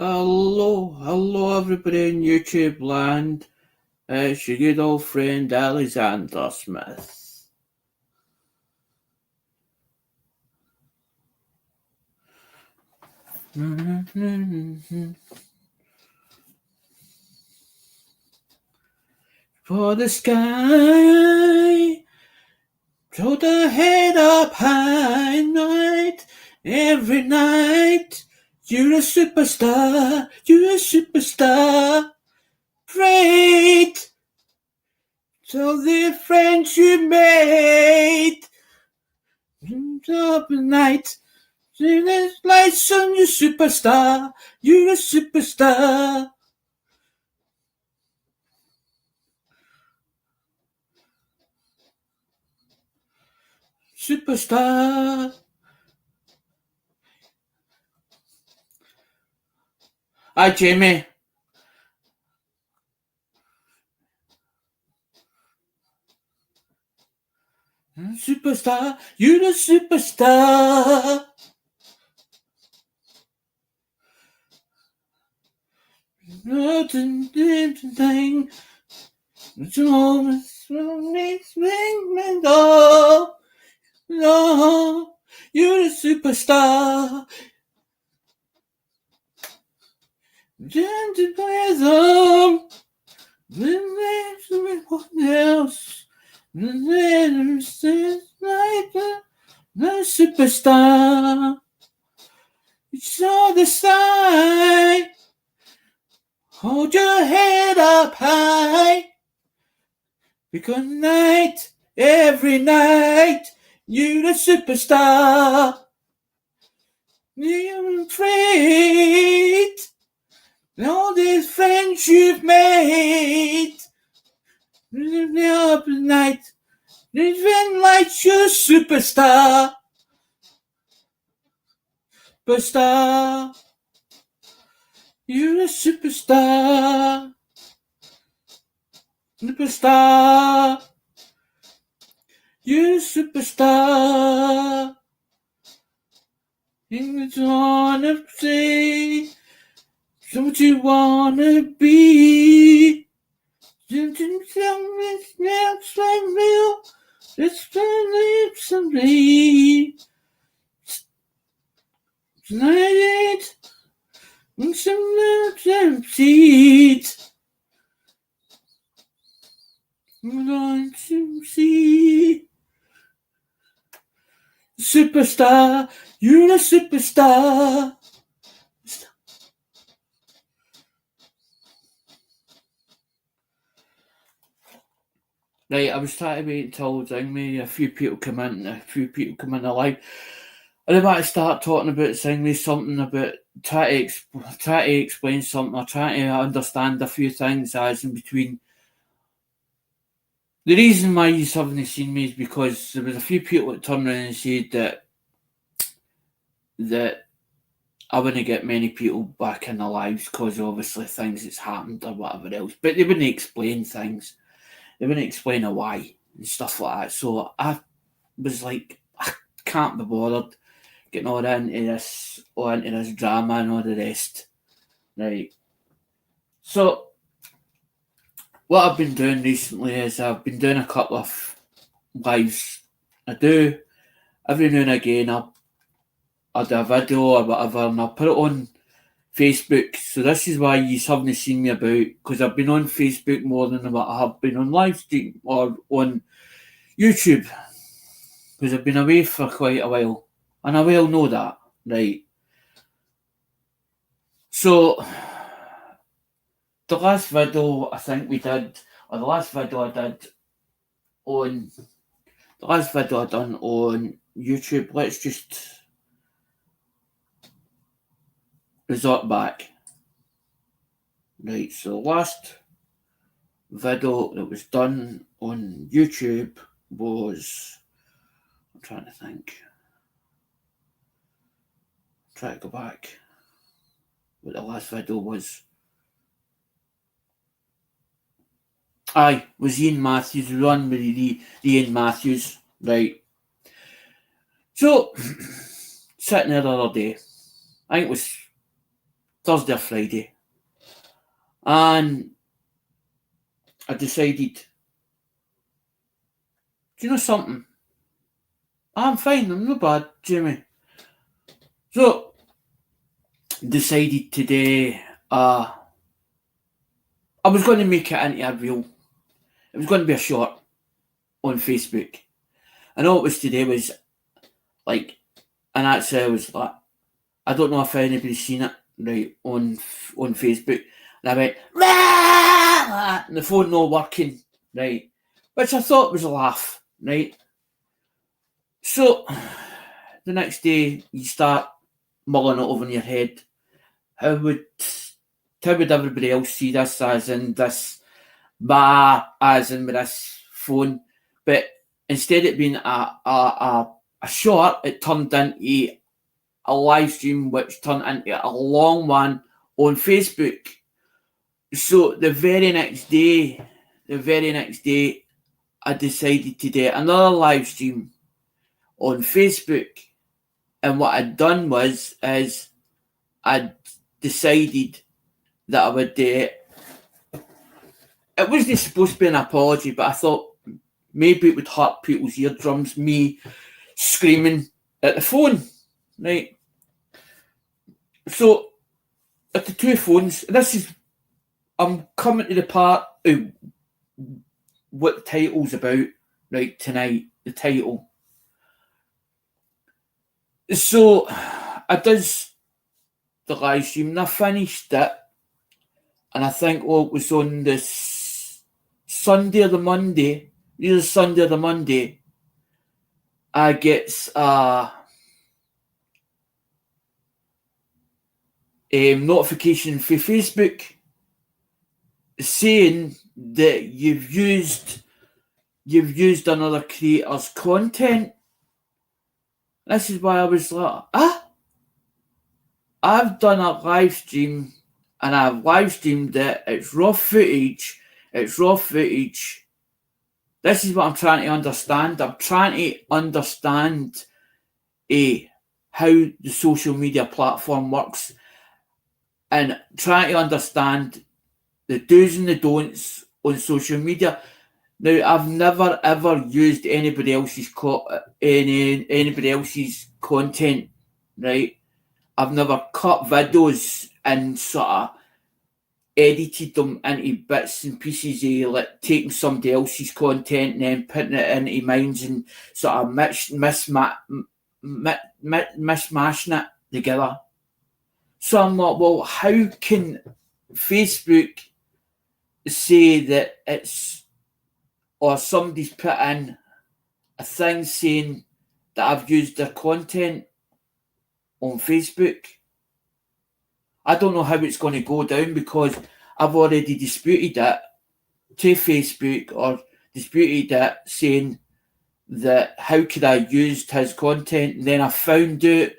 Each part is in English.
Hello everybody in YouTube land. It's your good old friend Alexander Smith. For the sky, throw the head up high night, every night. You're a superstar, Great, so the friends you made. Up at night, there's lights on, you're a superstar. Superstar. Hi, Jamie. Superstar, you're the superstar. Nothing, thing. It's almost makes me no, you're the superstar. Gentle rhythm, everyone else. The superstar. It's all the side. Hold your head up high. Because night, every night, you're the superstar. You're afraid. All these friends you've made. Up at night, living like you're a superstar. Superstar. You're a superstar. Superstar. You're a superstar. Things you wanna say. So what you wanna be. It's like real. It's finally someday. Tonight. Some lips emptied. I'm going to see. Superstar, you're a superstar. Right, I was trying to wait until a few people come in the live. I want to start talking about something about try to explain something or try to understand a few things as in between. The reason why you haven't seen me is because there was a few people that turned around and said that I wouldn't get many people back in their lives because obviously things that's happened or whatever else. But they wouldn't explain things. They wouldn't explain a why and stuff like that. So I was like, I can't be bothered getting all into this drama and all the rest. Right. So what I've been doing recently is I've been doing a couple of lives. I do every now and again I'll do a video or whatever and I'll put it on Facebook. So this is why you haven't seen me about, because I've been on Facebook more than what I have been on live stream or on YouTube, because I've been away for quite a while and I well know that, right? So the last video I did on YouTube, let's just resort back. Right, so last video that was done on YouTube was, I'm trying to think. Try to go back. What the last video was. Was Ian Matthews, run with Ian Matthews, right? So, sitting there the other day, I think it was Thursday or Friday. And I decided, do you know something? I'm fine, I'm not bad, Jamie. So, decided today, I was going to make it into a reel. It was going to be a short on Facebook. And all it was today was, like, and actually I was like, I don't know if anybody's seen it, right, on Facebook. And I went, Rah! And the phone not working, right, which I thought was a laugh, right. So, the next day, you start mulling it over in your head. How would everybody else see this, as in this as in with this phone? But instead of being a short, it turned into a live stream, which turned into a long one on Facebook. So the very next day, I decided to do another live stream on Facebook. And what I'd done was I'd decided that I would do it. It wasn't supposed to be an apology, but I thought maybe it would hurt people's eardrums, me screaming at the phone, right? So, at the two phones, I'm coming to the part of what the title's about, right, tonight, the title. So, I does the live stream and I finished it, and I think, it was on this Sunday or the Monday, either Sunday or the Monday, I gets a notification for Facebook saying that you've used another creator's content. This is why I was like, I've done a live stream and I've live streamed it. It's raw footage. This is what I'm trying to understand. I'm trying to understand how the social media platform works, and trying to understand the do's and the don'ts on social media. Now, I've never ever used anybody else's content, right? I've never cut videos and sort of edited them into bits and pieces of, like, taking somebody else's content and then putting it into mine and sort of mishmashing it together. So I'm like, well, how can Facebook say that it's, or somebody's put in a thing saying that I've used their content on Facebook? I don't know how it's going to go down, because I've already disputed it to Facebook, or disputed it saying that how could I used his content, and then I found out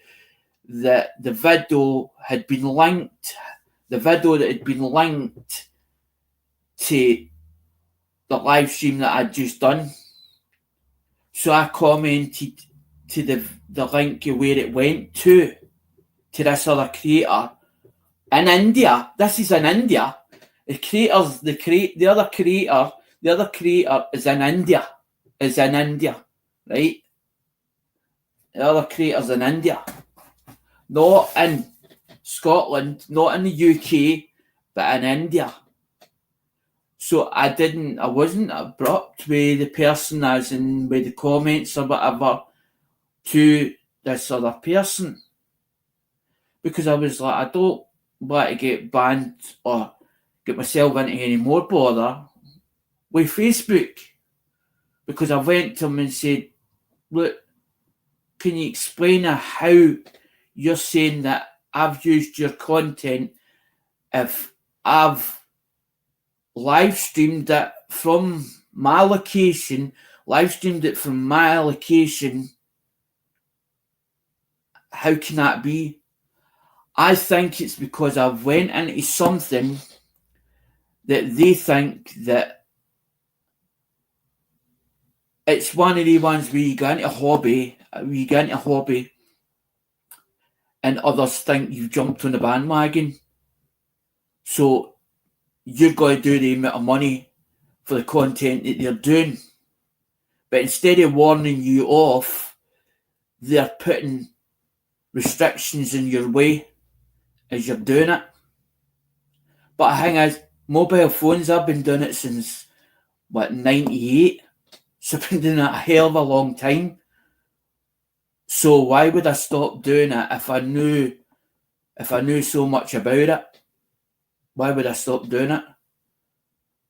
that the video that had been linked to the live stream that I'd just done. So I commented to the link of where it went to this other creator in India. This is in India. The other creator is in India. Right? The other creator's in India. Not in Scotland, not in the UK, but in India. So I wasn't abrupt with the person, as in with the comments or whatever, to this other person. Because I was like, I don't want to get banned or get myself into any more bother with Facebook. Because I went to him and said, look, can you explain how you're saying that I've used your content if I've live streamed it from my location, how can that be? I think it's because I've went into something that they think that it's one of the ones where you get into a hobby, and others think you've jumped on the bandwagon. So you're going to do the amount of money for the content that they're doing. But instead of warning you off, they're putting restrictions in your way as you're doing it. But the thing is, mobile phones, I've been doing it since, 98? So I've been doing it a hell of a long time. So why would I stop doing it if I knew so much about it? Why would I stop doing it?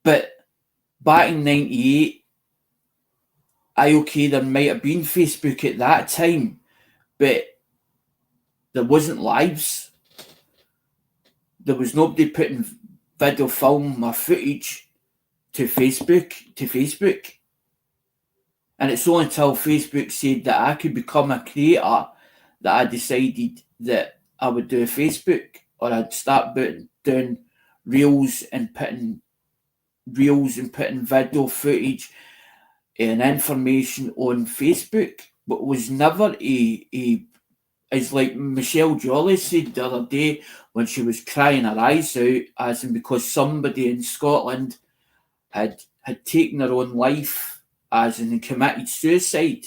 But back in 98, there might have been Facebook at that time, but there wasn't lives. There was nobody putting video film or footage to Facebook. And it's only until Facebook said that I could become a creator that I decided that I would do a Facebook, or I'd start doing reels and putting video footage and information on Facebook. But it was never as like Michelle Jolly said the other day when she was crying her eyes out, as in because somebody in Scotland had taken their own life, as in committed suicide.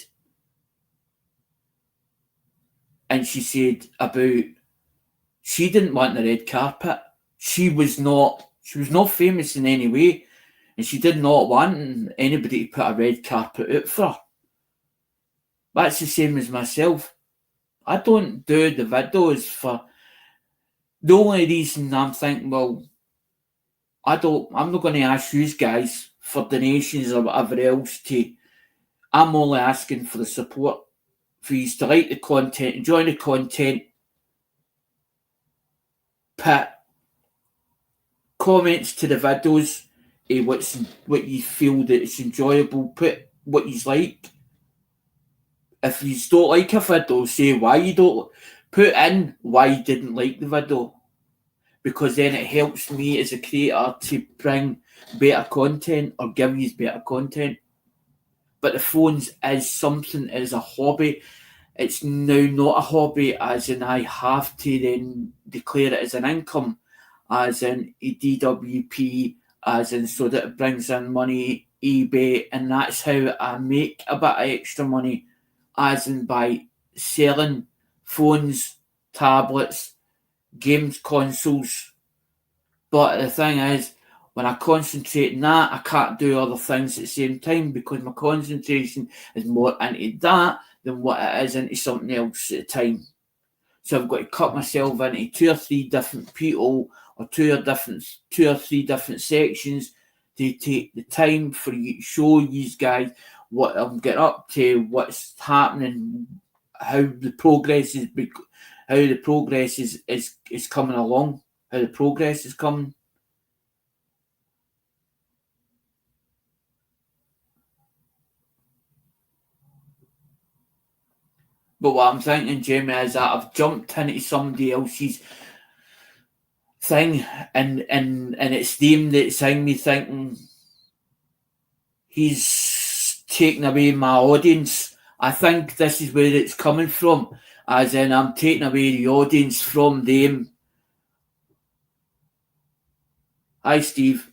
And she said about she didn't want the red carpet. She was not famous in any way, and she did not want anybody to put a red carpet out for her. That's the same as myself. I don't do the videos for the only reason I'm thinking, well, I'm not going to ask you guys for donations or whatever else I'm only asking for the support, for you to like the content, enjoy the content, put comments to the videos, what you feel that it's enjoyable, put what you like. If you don't like a video, say why you don't, put in why you didn't like the video, because then it helps me as a creator to bring better content or give you better content. But the phones is something, as a hobby. It's now not a hobby, as in I have to then declare it as an income, as in a DWP, as in so that it brings in money, eBay, and that's how I make a bit of extra money, as in by selling phones, tablets, games consoles. But the thing is, when I concentrate on that, I can't do other things at the same time, because my concentration is more into that than what it is into something else at the time. So I've got to cut myself into 2 or 3 different people, or 2 or 3 different sections, to take the time for you to show you guys what I'm getting up to, what's happening, how the progress is coming along, how the progress is coming. But what I'm thinking, Jamie, is that I've jumped into somebody else's thing, and it's them that's me thinking he's taking away my audience. I think this is where it's coming from, as in I'm taking away the audience from them. Hi, Steve.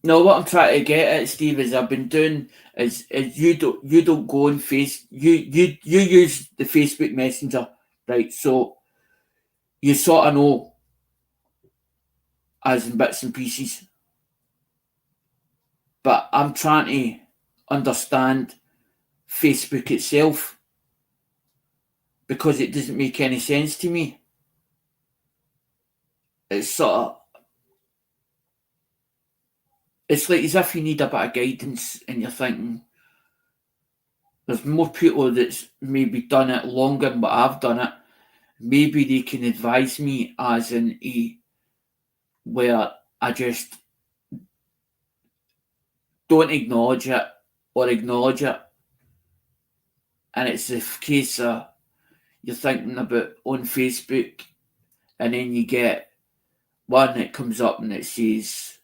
No, what I'm trying to get at, Steve, is I've been doing is you don't go on you use the Facebook Messenger, right? So you sort of know, as in bits and pieces. But I'm trying to understand Facebook itself, because it doesn't make any sense to me. It's sort of, it's like as if you need a bit of guidance, and you're thinking there's more people that's maybe done it longer than what I've done it. Maybe they can advise me, as in where I just don't acknowledge it or acknowledge it. And it's a case of you're thinking about on Facebook, and then you get one that comes up and it says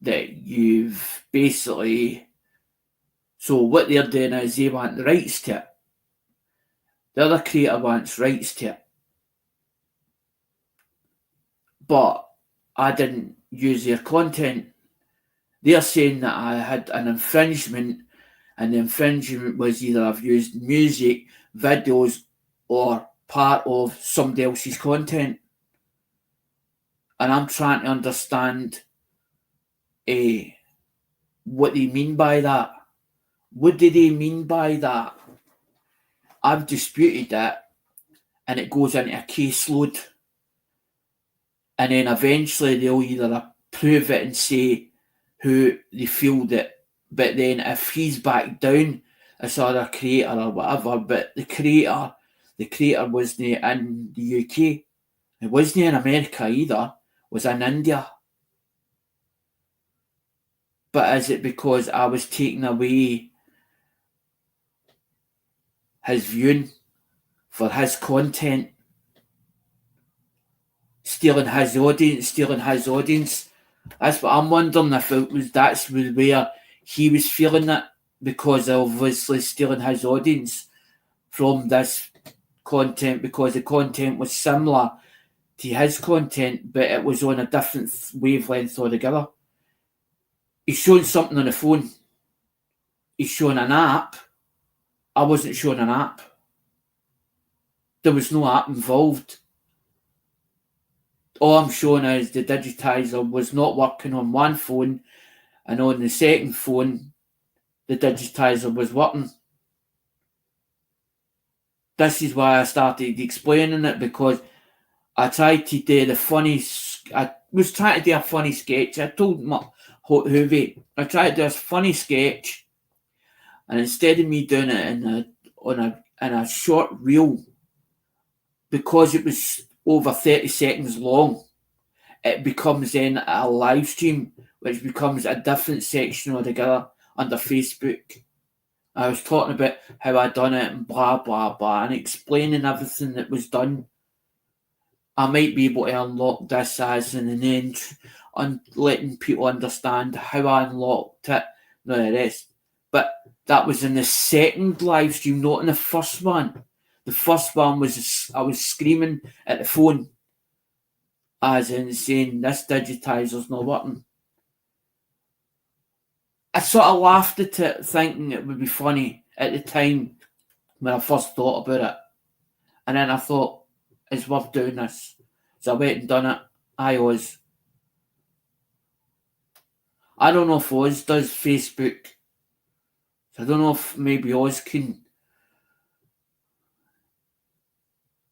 that you've basically, so what they're doing is they want the rights to it. The other creator wants rights to it. but I didn't use their content. They're saying that I had an infringement, and the infringement was either I've used music, videos, or part of somebody else's content. And I'm trying to understand what they mean by that. What do they mean by that? I've disputed it, and it goes into a caseload. And then eventually they'll either approve it and say who they feel that, but then if he's back down as other creator or whatever, but the creator wasn't in the UK, it wasn't in America either, was in India. But is it because I was taking away his viewing for his content, stealing his audience? That's what I'm wondering, if it was that's where he was feeling it, because obviously stealing his audience from this content, because the content was similar to his content, but it was on a different wavelength altogether. He's showing something on the phone. He's showing an app. I wasn't showing an app. There was no app involved. All I'm showing is the digitizer was not working on one phone, and on the second phone, the digitizer was working. This is why I started explaining it, because I tried to do I was trying to do a funny sketch. I told Hoovie, I tried to do a funny sketch, and instead of me doing it in a short reel, because it was over 30 seconds long, it becomes then a live stream, which becomes a different section altogether under Facebook. I was talking about how I done it and blah, blah, blah, and explaining everything that was done. I might be able to unlock this as an end, letting people understand how I unlocked it, none of the rest. But that was in the second live stream, not in the first one. The first one was I was screaming at the phone, as in saying, this digitizer's not working. I sort of laughed at it, thinking it would be funny at the time when I first thought about it. And then I thought, it's worth doing this. So I went and done it. I don't know if Oz does Facebook. So I don't know if maybe Oz can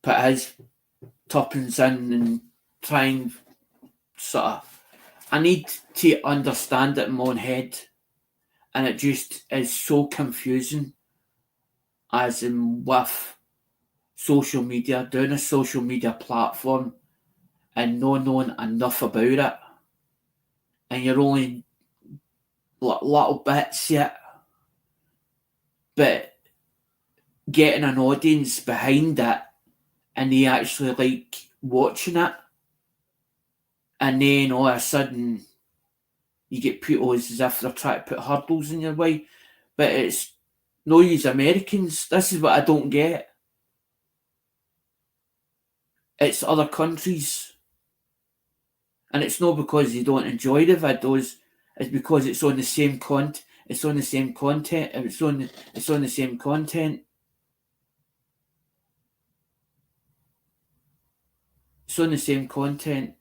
put his tuppence in and try and sort of... I need to understand it in my own head. And it just is so confusing, as in with social media, doing a social media platform and not knowing enough about it. And you're only little bits yet. But getting an audience behind it, and they actually like watching it, and then all of a sudden you get people as if they're trying to put hurdles in your way. But it's no use Americans. This is what I don't get. It's other countries. And it's not because they don't enjoy the videos, it's because it's on the same content. It's on the same content. It's on the same content. It's on the same content.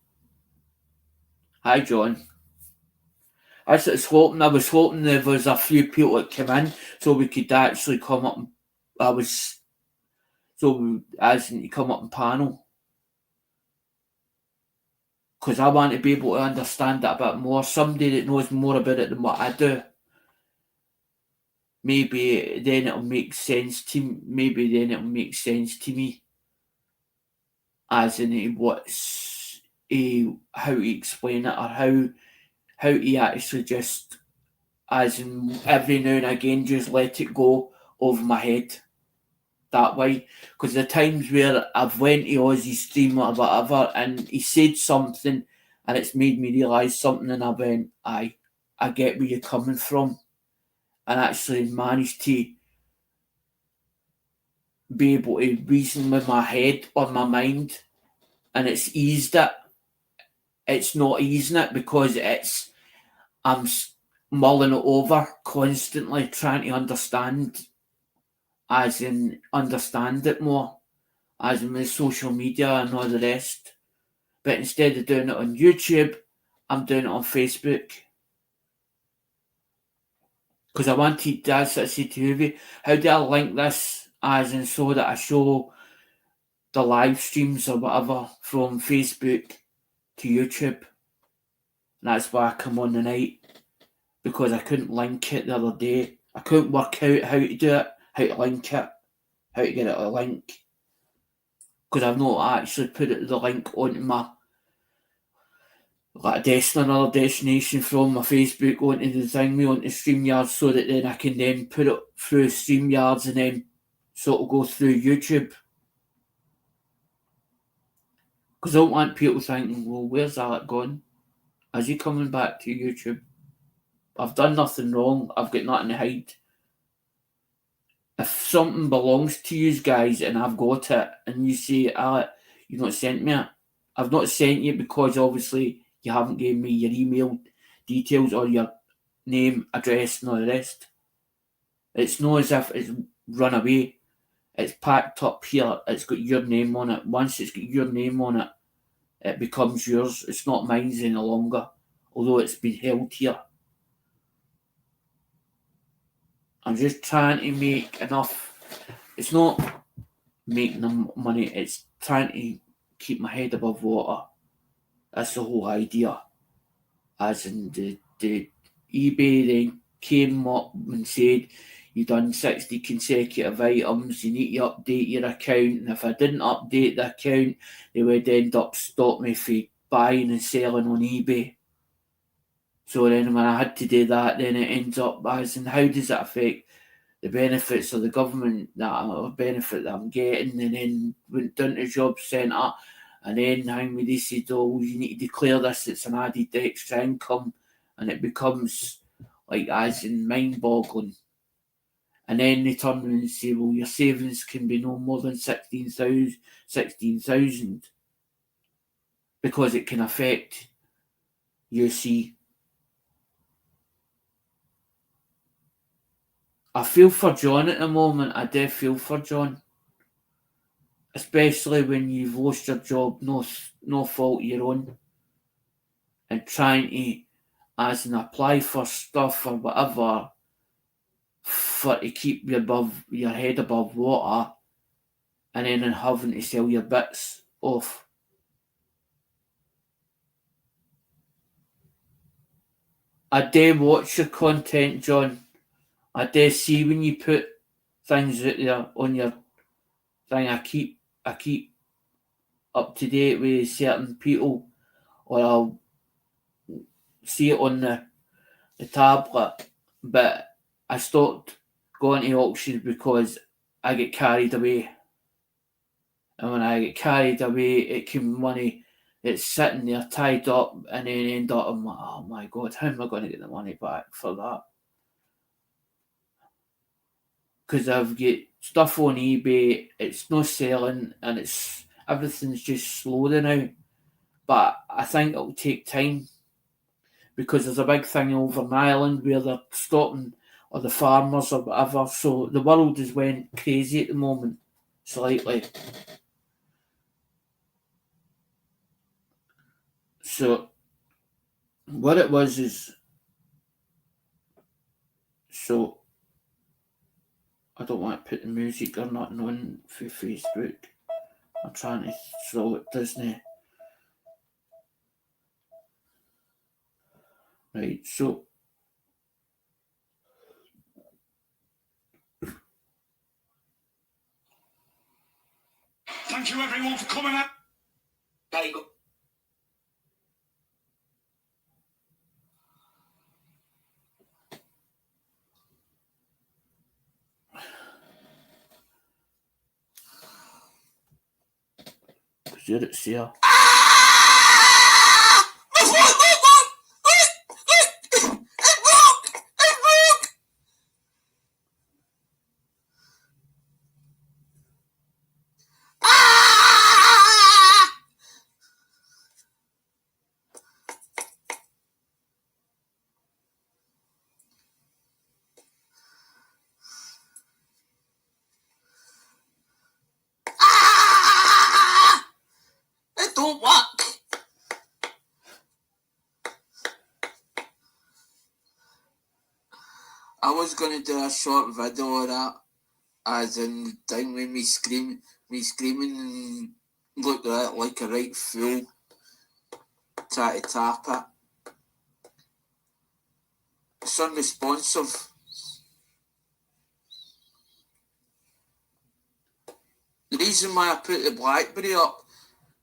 Hi, John. I was hoping there was a few people that came in so we could actually come up and come up and panel. Because I want to be able to understand it a bit more. Somebody that knows more about it than what I do. Maybe then it'll make sense to me. As in how to explain it, or how to actually just, as in every now and again, just let it go over my head that way. Because the times where I've went to Ozzy's stream or whatever, and he said something and it's made me realise something, and I went, I get where you're coming from, and actually managed to be able to reason with my head or my mind, and it's eased it. it's not easing it because I'm mulling it over constantly, trying to understand, as in understand it more, as in with social media and all the rest. But instead of doing it on YouTube, I'm doing it on Facebook. Because I wanted, as I said to you, how do I link this as in so that I show the live streams or whatever from Facebook to YouTube? And that's why I come on the night, because I couldn't link it the other day. I couldn't work out how to do it, how to link it, how to get it a link. Because I've not actually put the link onto my another destination from my Facebook onto the thing, onto StreamYard, so that then I can then put it through StreamYards and then sort of go through YouTube. Because I don't want people thinking, well, where's Alec gone? Is he coming back to YouTube? I've done nothing wrong. I've got nothing to hide. If something belongs to you guys and I've got it, and you say, Alec, you've not sent me it, I've not sent you because obviously you haven't given me your email details or your name, address, and all the rest. It's not as if it's run away. It's packed up here. It's got your name on it. Once it's got your name on it, it becomes yours. It's not mine any longer, although it's been held here. I'm just trying to make enough. It's not making the money, it's trying to keep my head above water. That's the whole idea. As in the eBay then came up and said, you've done 60 consecutive items, you need to update your account, and if I didn't update the account, they would end up stopping me from buying and selling on eBay. So then when I had to do that, then it ends up as in, how does it affect the benefits of the government, that benefit that I'm getting? And then went down to job centre, and then they said, oh, you need to declare this, it's an added extra income, and it becomes like as in mind boggling. And then they turn around and say, well, your savings can be no more than 16,000 because it can affect, you see. I feel for John at the moment. I do feel for John. Especially when you've lost your job, no fault of your own, and trying to, as in apply for stuff or whatever, for to keep your head above water, and then having to sell your bits off. I do watch your content, John. I do see when you put things out there on your thing. I keep up to date with certain people, or I'll see it on the tablet, but I stopped going to auctions because I get carried away. And when I get carried away, it can money, it's sitting there tied up, and then end up, I'm like, oh my god, how am I going to get the money back for that? Because I've got stuff on eBay, it's not selling, and it's everything's just slow now. But I think it'll take time, because there's a big thing over in Ireland where they're stopping, or the farmers or whatever. So the world has went crazy at the moment, slightly. So what it was is, so I don't want to put the music or nothing on for Facebook. I'm trying to, so it doesn't. Right, so thank you everyone for coming out. There you go. here it's here. was going to do a short video of that, as in the thing with me screaming and looked at it like a right fool, try to tap it. It's unresponsive. The reason why I put the BlackBerry up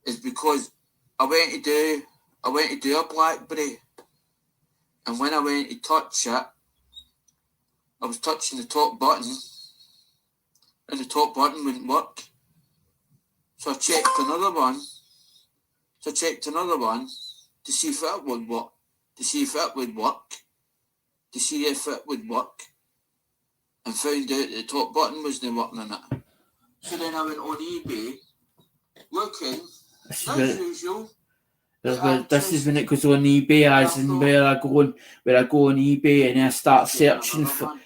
is because I went to do a BlackBerry, and when I went to touch it, I was touching the top button, and the top button wouldn't work. So I checked another one. To see if it would work. To see if it would work. And found out the top button wasn't working on it. So then I went on eBay, looking, as usual. This is when it goes on eBay, as in where I go on eBay and I start searching for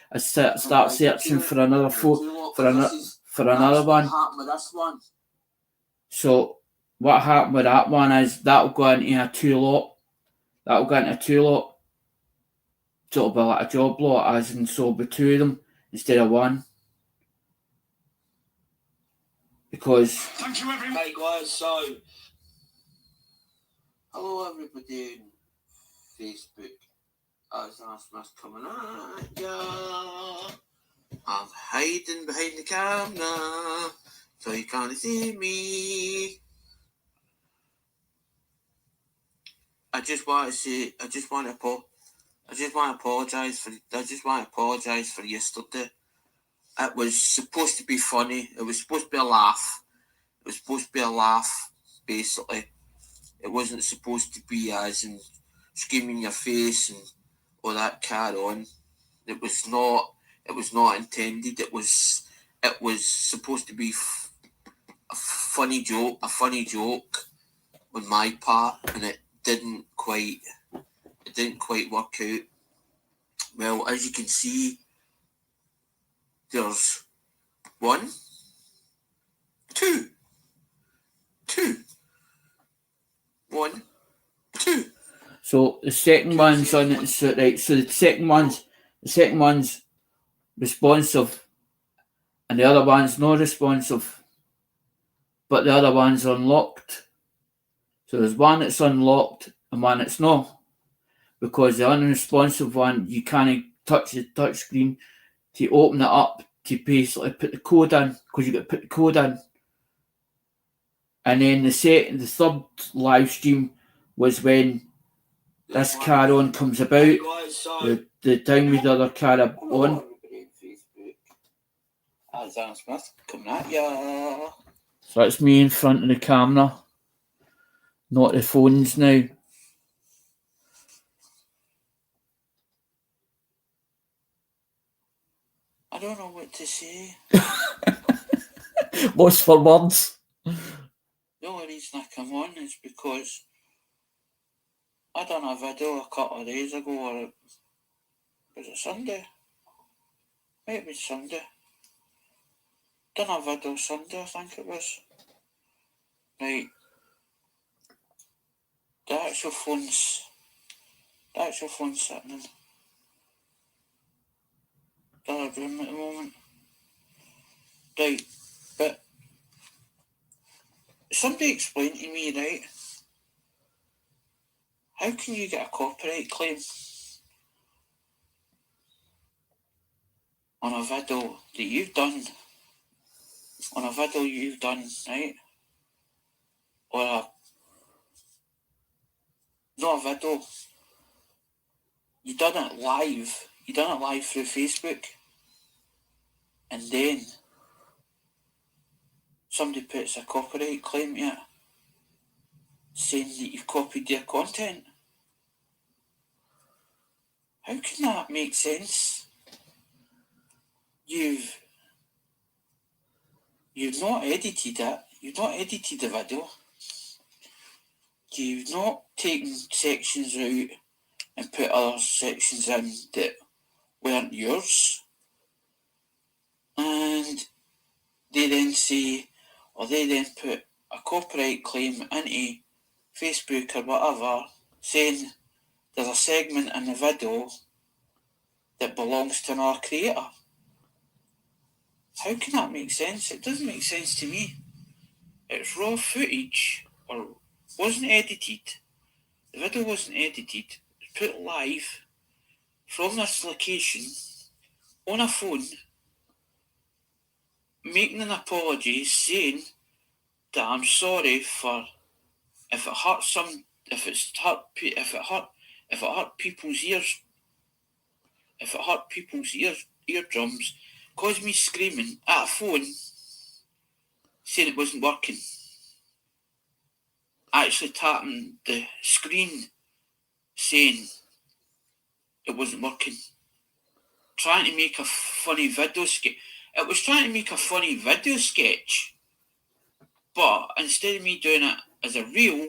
another for another one. So what happened with that one is that'll go into a two lot. So it'll be like a job lot, as in, so it'll be two of them instead of one. Because Thank you, everyone. Hey guys, so hello everybody on Facebook. As Smith coming at ya. I'm hiding behind the camera so you can't see me. I just want to apologise for yesterday. It was supposed to be funny. It was supposed to be a laugh. Basically. It wasn't supposed to be as in screaming in your face and all that carry on. It was not intended. It was supposed to be a funny joke on my part, and it didn't quite work out. Well, as you can see, there's 1, 2. 1, 2. So the second one's on it, so right. So the second one's responsive, and the other one's not responsive, but the other one's unlocked. So there's one that's unlocked and one that's not, because the unresponsive one you can't touch the touch screen to open it up to basically put the code in, because you got to put the code in. And then the third live stream was when this car on comes about, the time with the other car on. As Smith coming at ya. So that's me in front of the camera, not the phones now. I don't know what to say. Lost for words. The only reason I come on is because I done a video a couple of days ago, or was it Sunday? Maybe Sunday. Done a video Sunday, I think it was. Right. The actual phone's sitting in the other room at the moment. Right, but somebody explain to me, right, how can you get a copyright claim on a video that you've done, right? Or not a video. You done it live through Facebook, and then somebody puts a copyright claim to it, saying that you've copied their content. How can that make sense? You've not edited it. You've not edited the video. You've not taken sections out and put other sections in that weren't yours. And they then put a copyright claim into Facebook or whatever, saying there's a segment in the video that belongs to another creator. How can that make sense? It doesn't make sense to me. It's raw footage, or wasn't edited. The video wasn't edited. It was put live from this location on a phone, making an apology, saying that I'm sorry for if it hurt people's ears, if it hurt people's eardrums, caused me screaming at a phone, saying it wasn't working. Actually tapping the screen, saying it wasn't working. Trying to make a funny video sketch. It was trying to make a funny video sketch, but instead of me doing it as a reel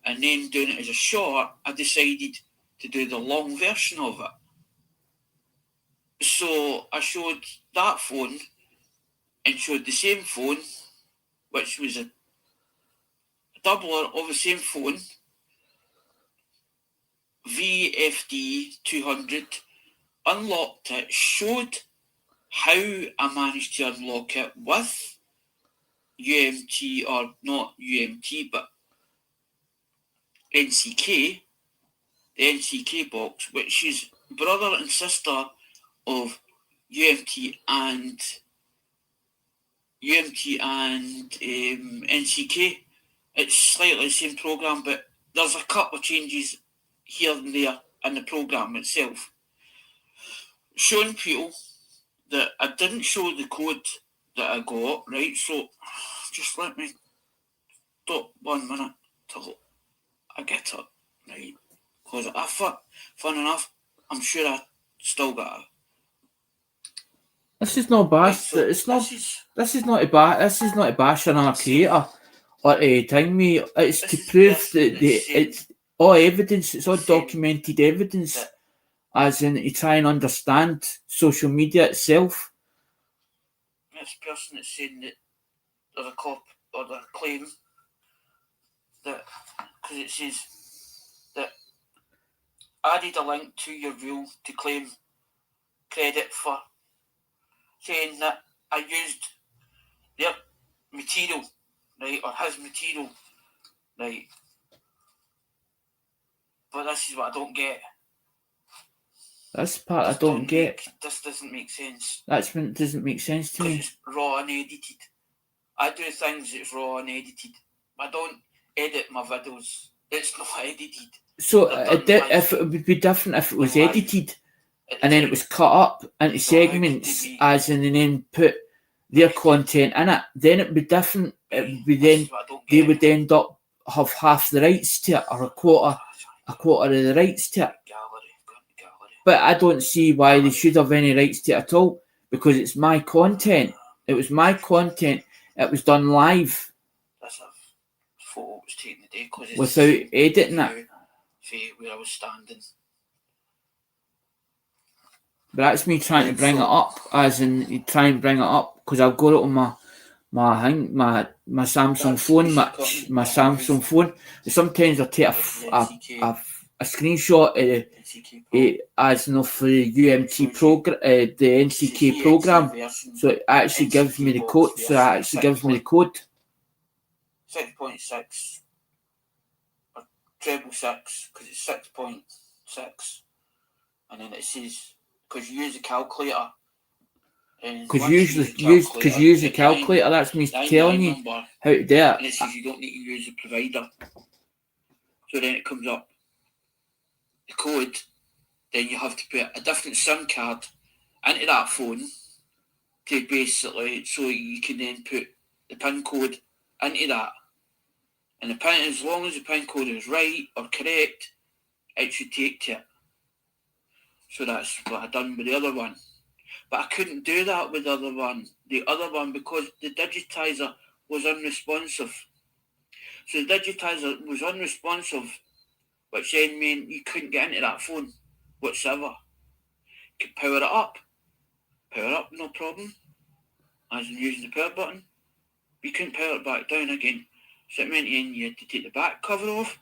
and then doing it as a short, I decided to do the long version of it. So I showed that phone and showed the same phone, which was a doubler of the same phone, VFD 200, unlocked it, showed how I managed to unlock it with UMT, or not UMT, but NCK, the NCK box, which is brother and sister of UMT and NCK. It's slightly the same program, but there's a couple of changes here and there in the program itself. Showing people that I didn't show the code that I got, right? So just let me stop 1 minute till I get it, right? Because I thought, fun enough, I'm sure I still got it. This is not bash. Right, so It's not. This is not a bash. This is not a bash on our creator or a thing. Me, it's to prove that it's all evidence. It's all documented evidence, as in to try and understand social media itself. This person that's saying that there's a cop or the claim that, because it says that added a link to your reel to claim credit for saying that I used their material, right, or his material, right. But this is what I don't get. That's the part I don't get. This doesn't make sense. That's when it doesn't make sense to me. It's raw and edited. I do things that's raw and edited. I don't edit my videos. It's not edited. So if it would be different if it was edited and then it was cut up into segments, as in and then put their content in it, then it would be different. It would be then they would end up have half the rights to it, or a quarter of the rights to it. But I don't see why they should have any rights to it at all, because it's my content. It was my content. It was done live. That's a photo was taken the day without editing it. Where I was standing. But that's me trying to bring it up, as in you try and bring it up, because I've got it on my Samsung phone, my Samsung phone. Sometimes I take a screenshot of it as enough for the UMT program, the NCK program. So it actually gives me the code. 6.6 or treble 6, because it's 6.6, and then it says because you use a calculator. Because you use a calculator, that's me telling you how to do it. And it says you don't need to use a provider. So then it comes up the code. Then you have to put a different SIM card into that phone to basically, so you can then put the PIN code into that. And the PIN, as long as the PIN code is right or correct, it should take to it. So that's what I done with the other one. But I couldn't do that with the other one because the digitizer was unresponsive. So the digitizer was unresponsive, which then meant you couldn't get into that phone whatsoever. You could power it up, no problem, as in using the power button. You couldn't power it back down again. So it meant you had to take the back cover off.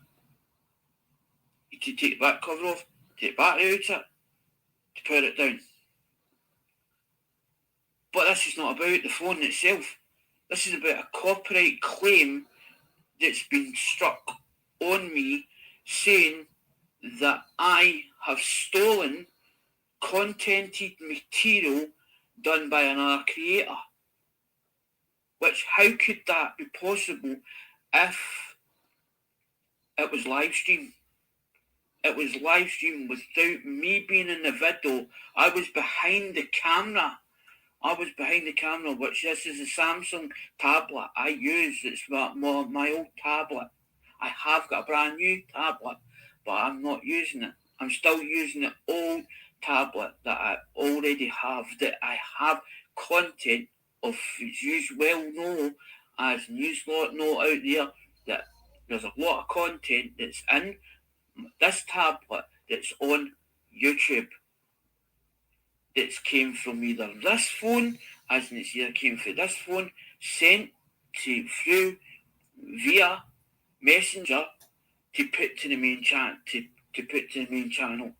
You had to take the back cover off, take the battery out of it, to power it down. But this is not about the phone itself. This is about a copyright claim that's been struck on me saying that I have stolen contented material done by another creator. Which, how could that be possible if it was live streamed? It was live streamed without me being in the video. I was behind the camera. Which this is a Samsung tablet I use. It's my old tablet. I have got a brand new tablet, but I'm not using it. I'm still using the old tablet that I already have, that I have content of, as you well know, as news lot know out there, that there's a lot of content that's in this tablet that's on YouTube. That's came from either this phone, as in it's either came from this phone, sent through via Messenger to put to the main chat, to put to the main channel.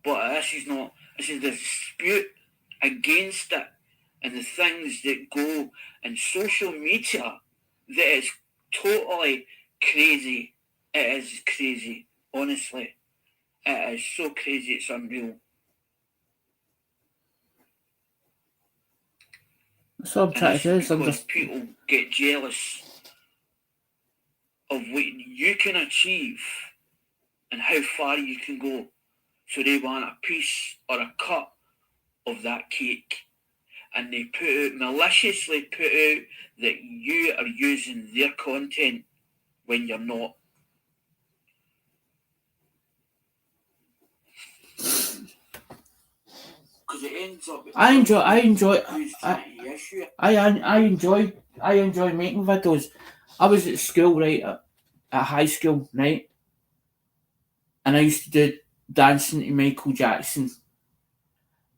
But this is the dispute against it, and the things that go in social media that is totally crazy. It is crazy, honestly. It is so crazy, it's unreal. That's what I'm trying to do. Because people get jealous of what you can achieve and how far you can go. So they want a piece or a cut of that cake. And they maliciously put out that you are using their content when you're not. Because it ends up. I enjoy making videos. I was at school, right, at high school, right, and I used to do dancing to Michael Jackson.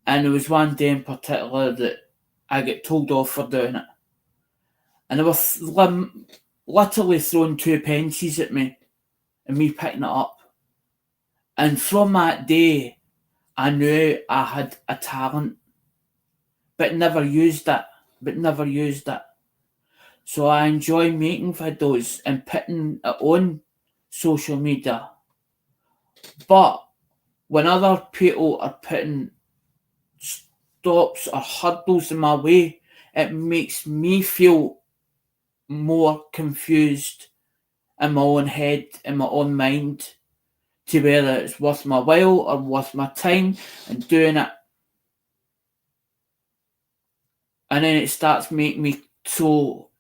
And there was one day in particular that I got told off for doing it. And they were literally throwing 2 pences at me and me picking it up. And from that day, I knew I had a talent, but never used it. So I enjoy making videos and putting it on social media. But when other people are putting stops or hurdles in my way, it makes me feel more confused in my own head, in my own mind, to whether it's worth my while or worth my time and doing it. And then it starts making me so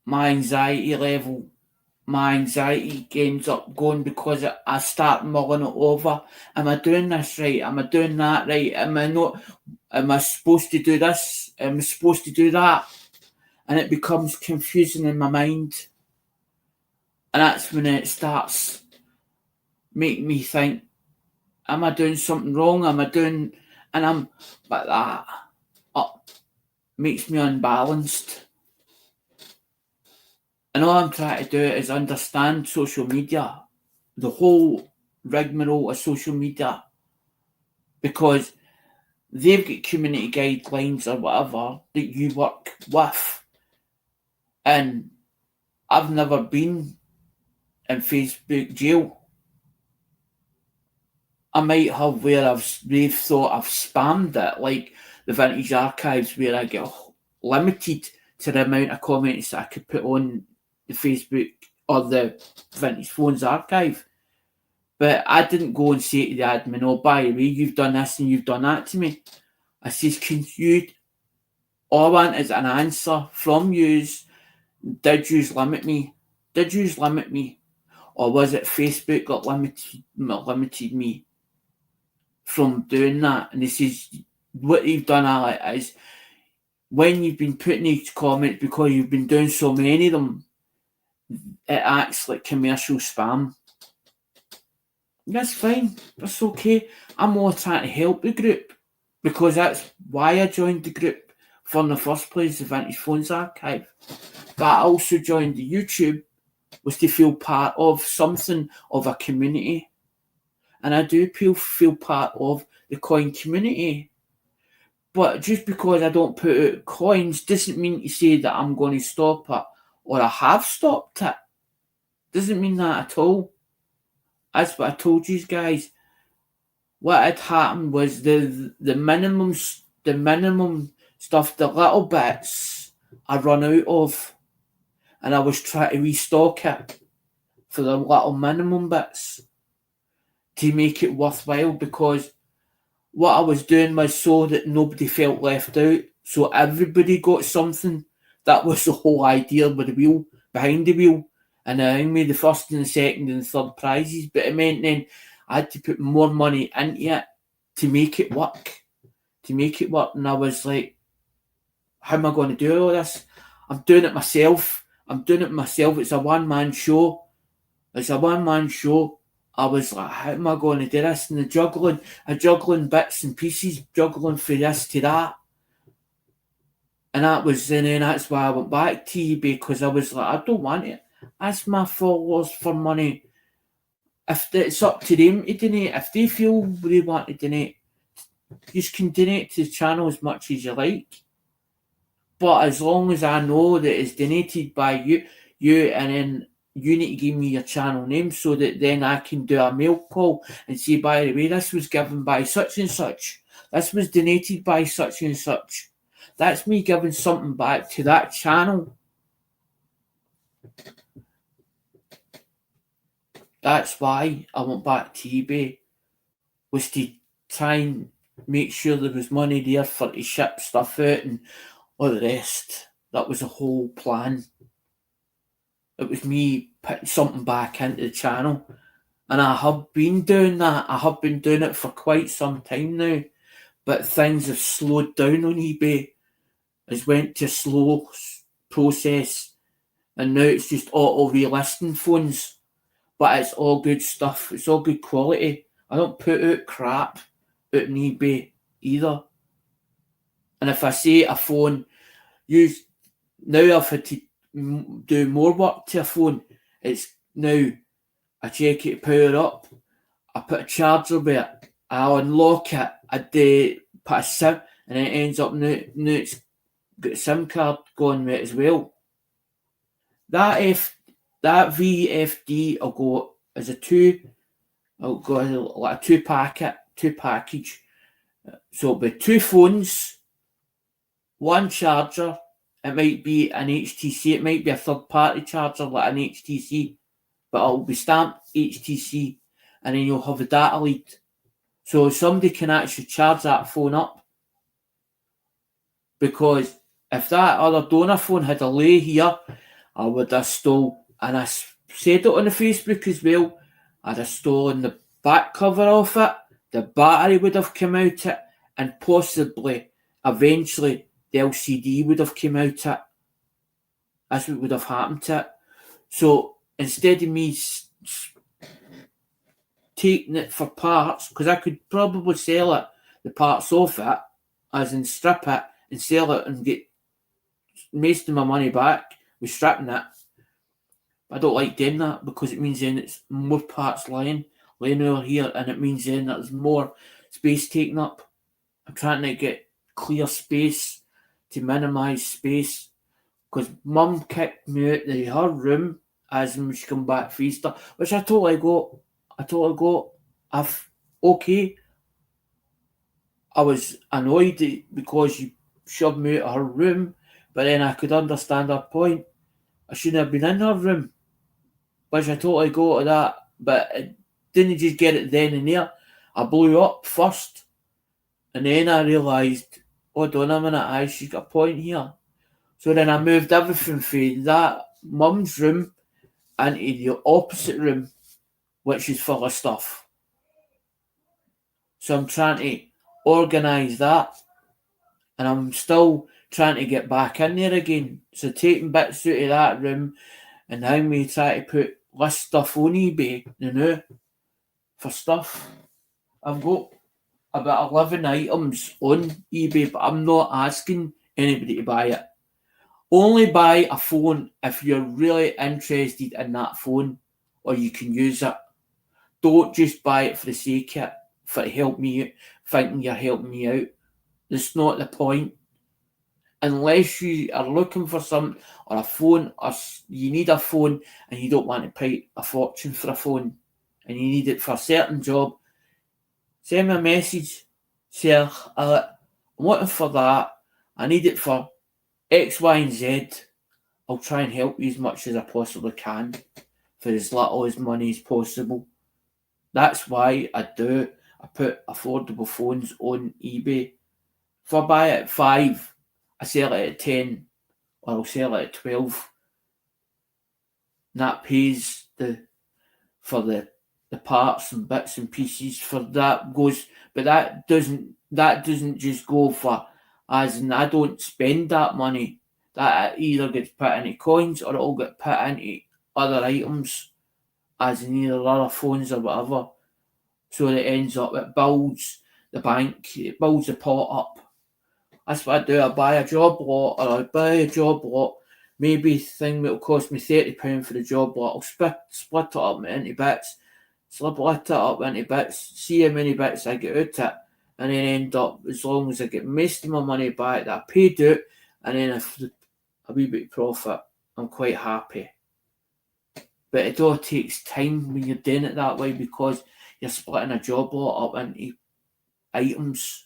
my anxiety ends up going, because I start mulling it over. Am I doing this right? Am I doing that right? Am I supposed to do this? Am I supposed to do that? And it becomes confusing in my mind. And that's when it starts making me think, am I doing something wrong? But that makes me unbalanced. And all I'm trying to do is understand social media, the whole rigmarole of social media, because they've got community guidelines or whatever that you work with. And I've never been in Facebook jail. I might have where they've thought I've spammed it, like the Vintage Archives, where I get limited to the amount of comments that I could put on the Facebook or the Vintage Phones archive. But I didn't go and say to the admin, oh, by the way, you've done this and you've done that to me. I says, all I want is an answer from yous. Did yous limit me? Or was it Facebook that limited me from doing that? And he says, what you've done, Alec, is when you've been putting these comments, because you've been doing so many of them, it acts like commercial spam. That's fine. That's okay. I'm more trying to help the group, because that's why I joined the group from the first place, the Vintage Phones Archive. But I also joined the YouTube was to feel part of something, of a community. And I do feel part of the coin community. But just because I don't put out coins doesn't mean to say that I'm going to stop it or I have stopped it. Doesn't mean that at all. That's what I told you guys. What had happened was the minimum stuff, the little bits I run out of, and I was trying to restock it for the little minimum bits to make it worthwhile, because what I was doing was so that nobody felt left out, so everybody got something. That was the whole idea with the wheel, behind the wheel. And I made the first and the second and the third prizes, but it meant then I had to put more money into it to make it work. And I was like, how am I going to do all this? I'm doing it myself. It's a one-man show. I was like, how am I going to do this? And juggling bits and pieces, juggling from this to that. And that's why I went back to eBay, because I was like, I don't want it. Ask my followers for money. If it's up to them to donate, if they feel they want to donate, you can donate to the channel as much as you like. But as long as I know that it's donated by you, and then you need to give me your channel name, so that then I can do a mail call and say, by the way, this was given by such and such. This was donated by such and such. That's me giving something back to that channel. That's why I went back to eBay, was to try and make sure there was money there for to ship stuff out and all the rest. That was the whole plan. It was me putting something back into the channel. And I have been doing that. I have been doing it for quite some time now. But things have slowed down on eBay. It's went to a slow process. And now it's just auto relisting phones. But it's all good stuff. It's all good quality. I don't put out crap out on eBay either. And if I say a phone, now I've had to do more work to a phone. It's now I check it, power up, I put a charger with it, I unlock it, I put a SIM, and it ends up now it's got a SIM card going with it as well. That VFD will go as I'll go like a two package. So it'll be two phones, one charger. It might be an HTC, it might be a third party charger like an HTC, but it'll be stamped HTC, and then you'll have a data lead. So somebody can actually charge that phone up. Because if that other donor phone had a lay here, I would have stole, and I said it on the Facebook as well, I'd have stolen the back cover off it, the battery would have come out it, and possibly, eventually, the LCD would have come out it. That's what would have happened to it. So instead of me taking it for parts, because I could probably sell it, the parts off it, as in strip it and sell it and get most of my money back with stripping it. I don't like doing that, because it means then it's more parts laying over here, and it means then there's more space taken up. I'm trying to get clear space to minimise space, because Mum kicked me out of her room as when she come back for Easter, which I totally got. Okay. I was annoyed because she shoved me out of her room, but then I could understand her point. I shouldn't have been in her room, which I totally got to that, but I didn't just get it then and there. I blew up first, and then I realised, hold on a minute, she's got a point here. So then I moved everything from that Mum's room into the opposite room, which is full of stuff. So I'm trying to organise that, and I'm still trying to get back in there again. So taking bits out of that room, and how we try to list stuff on eBay, for stuff. I've got about 11 items on eBay, but I'm not asking anybody to buy it. Only buy a phone if you're really interested in that phone, or you can use it. Don't just buy it for the sake of it, for to help me out, thinking you're helping me out. That's not the point. Unless you are looking for something or a phone, or you need a phone and you don't want to pay a fortune for a phone and you need it for a certain job, send me a message. Say, I'm looking for that. I need it for X, Y, and Z. I'll try and help you as much as I possibly can for as little as money as possible. That's why I do it. I put affordable phones on eBay. If I buy it at 5, I sell it at 10, or I'll sell it at 12. And that pays for the parts and bits and pieces for that goes, but that doesn't just go for, as in I don't spend that money. That either gets put into coins or it'll get put into other items, as in either other phones or whatever. So it ends up, it builds the bank, it builds the pot up. That's what I do. I buy a job lot, or I buy a job lot, maybe thing that'll cost me £30 for the job lot. I'll split it up into bits, see how many bits I get out of it, and then end up, as long as I get most of my money back that I paid out, and then a wee bit of profit, I'm quite happy. But it all takes time when you're doing it that way, because you're splitting a job lot up into items,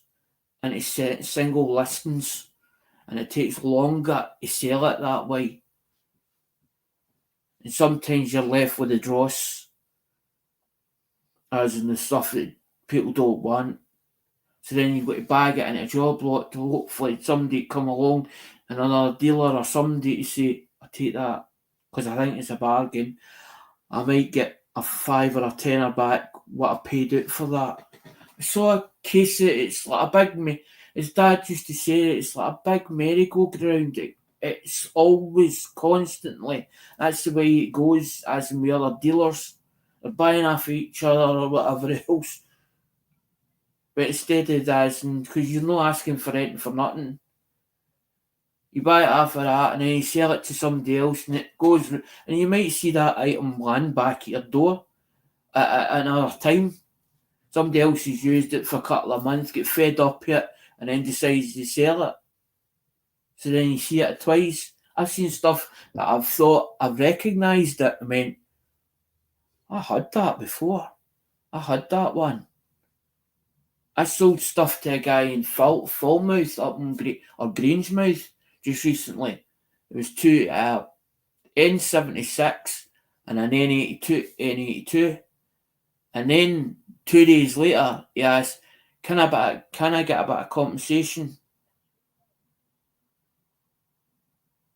into single listings, and it takes longer to sell it that way. And sometimes you're left with the dross, as in the stuff that people don't want. So then you've got to bag it in a job lot to hopefully somebody come along, another dealer or somebody to say, I'll take that because I think it's a bargain. I might get a 5 or a 10 back what I paid out for that. I saw a case of it, it's like a big, his dad used to say, it's like a big merry-go-round. It's always, constantly. That's the way it goes, as in with other dealers. They're buying off each other or whatever else. But instead of that, because you're not asking for anything for nothing. You buy it off of that and then you sell it to somebody else and it goes, and you might see that item land back at your door at another time. Somebody else has used it for a couple of months, get fed up with it, and then decides to sell it. So then you see it twice. I've seen stuff that I've thought I've recognised it and went, I had that before. I had that one. I sold stuff to a guy in Falmouth up in Grangemouth just recently. It was two N76 and an N82. And then 2 days later, he asked, can I get a bit of compensation?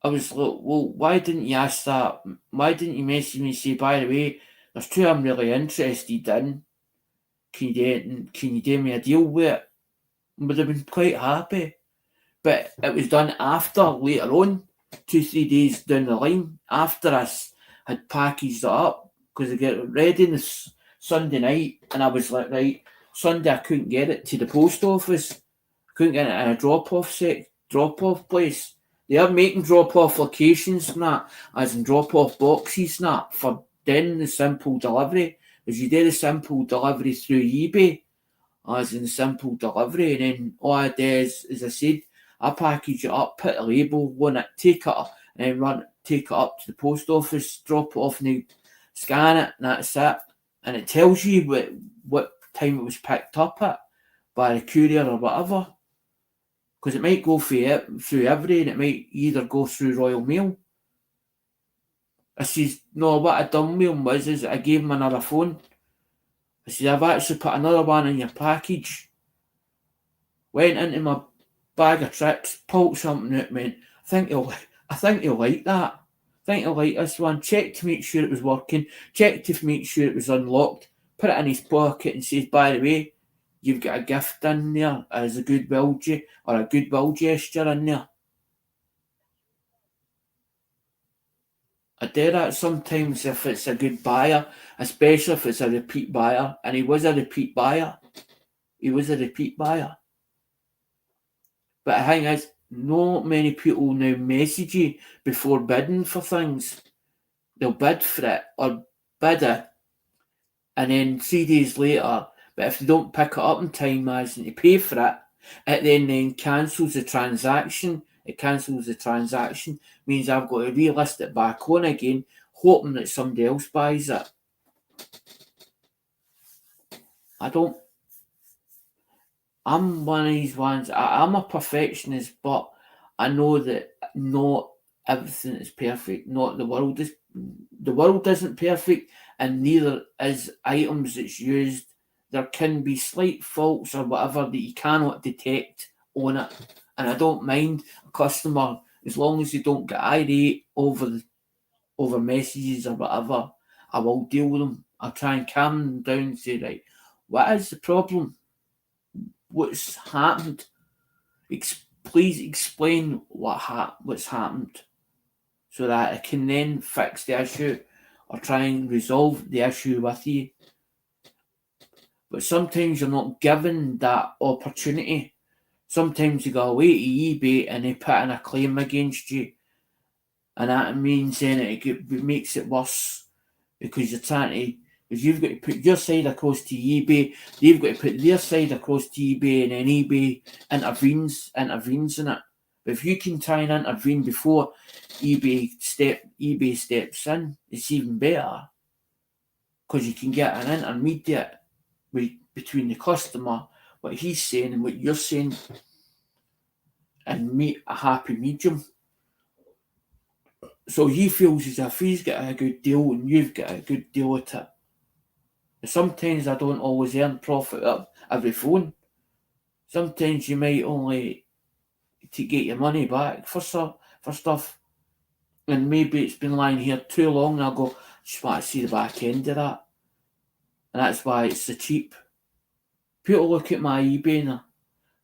I was like, well, why didn't you ask that? Why didn't you message me and say, by the way, there's two I'm really interested in. Can you do me a deal with it? I would have been quite happy. But it was done after, later on, 2-3 days down the line, after I had packaged it up, because I get it ready this Sunday night, and I was like, right, Sunday I couldn't get it to the post office. Couldn't get it in a drop-off place. They are making drop-off locations and that, as in drop-off boxes and that, for then the simple delivery. As you do the simple delivery through eBay, as in simple delivery, and then all I do is, as I said, I package it up, put a label on it, take it up, and then take it up to the post office, drop it off, and they scan it, and that's it. And it tells you what time it was picked up at by the courier or whatever. Because it might go through every, and it might either go through Royal Mail. I says, no, what I done with him was I gave him another phone. I said, I've actually put another one in your package. Went into my bag of tricks, pulled something out, man. I think he'll like that. I think he'll like this one. Checked to make sure it was working. Checked to make sure it was unlocked. Put it in his pocket and says, by the way, you've got a gift in there as a goodwill gesture in there. I do that sometimes if it's a good buyer, especially if it's a repeat buyer. And he was a repeat buyer. But the thing is, not many people now message you before bidding for things. They'll bid for it or bid it, and then 3 days later, But if they don't pick it up in time as and to pay for it, it then cancels the transaction. It cancels the transaction, means I've got to relist it back on again, hoping that somebody else buys it. I'm one of these ones, I'm a perfectionist, but I know that not everything is perfect. Not the world isn't perfect, and neither is items that's used. There can be slight faults or whatever that you cannot detect on it, and I don't mind a customer as long as they don't get irate over messages or whatever. I will deal with them. I'll try and calm them down and say, right, what is the problem? What's happened? Please explain what's happened, so that I can then fix the issue or try and resolve the issue with you. But sometimes you're not given that opportunity. Sometimes you go away to eBay and they put in a claim against you, and that means then it makes it worse, because you're trying to, because you've got to put your side across to eBay, they've got to put their side across to eBay, and then eBay intervenes in it. But if you can try and intervene before eBay steps in, it's even better, because you can get an intermediate between the customer, what he's saying and what you're saying, and meet a happy medium. So he feels as if he's got a good deal and you've got a good deal with it. Sometimes I don't always earn profit up every phone. Sometimes you might only to get your money back for stuff, and maybe it's been lying here too long, and I'll go, just want to see the back end of that, and that's why it's so cheap. People look at my eBay and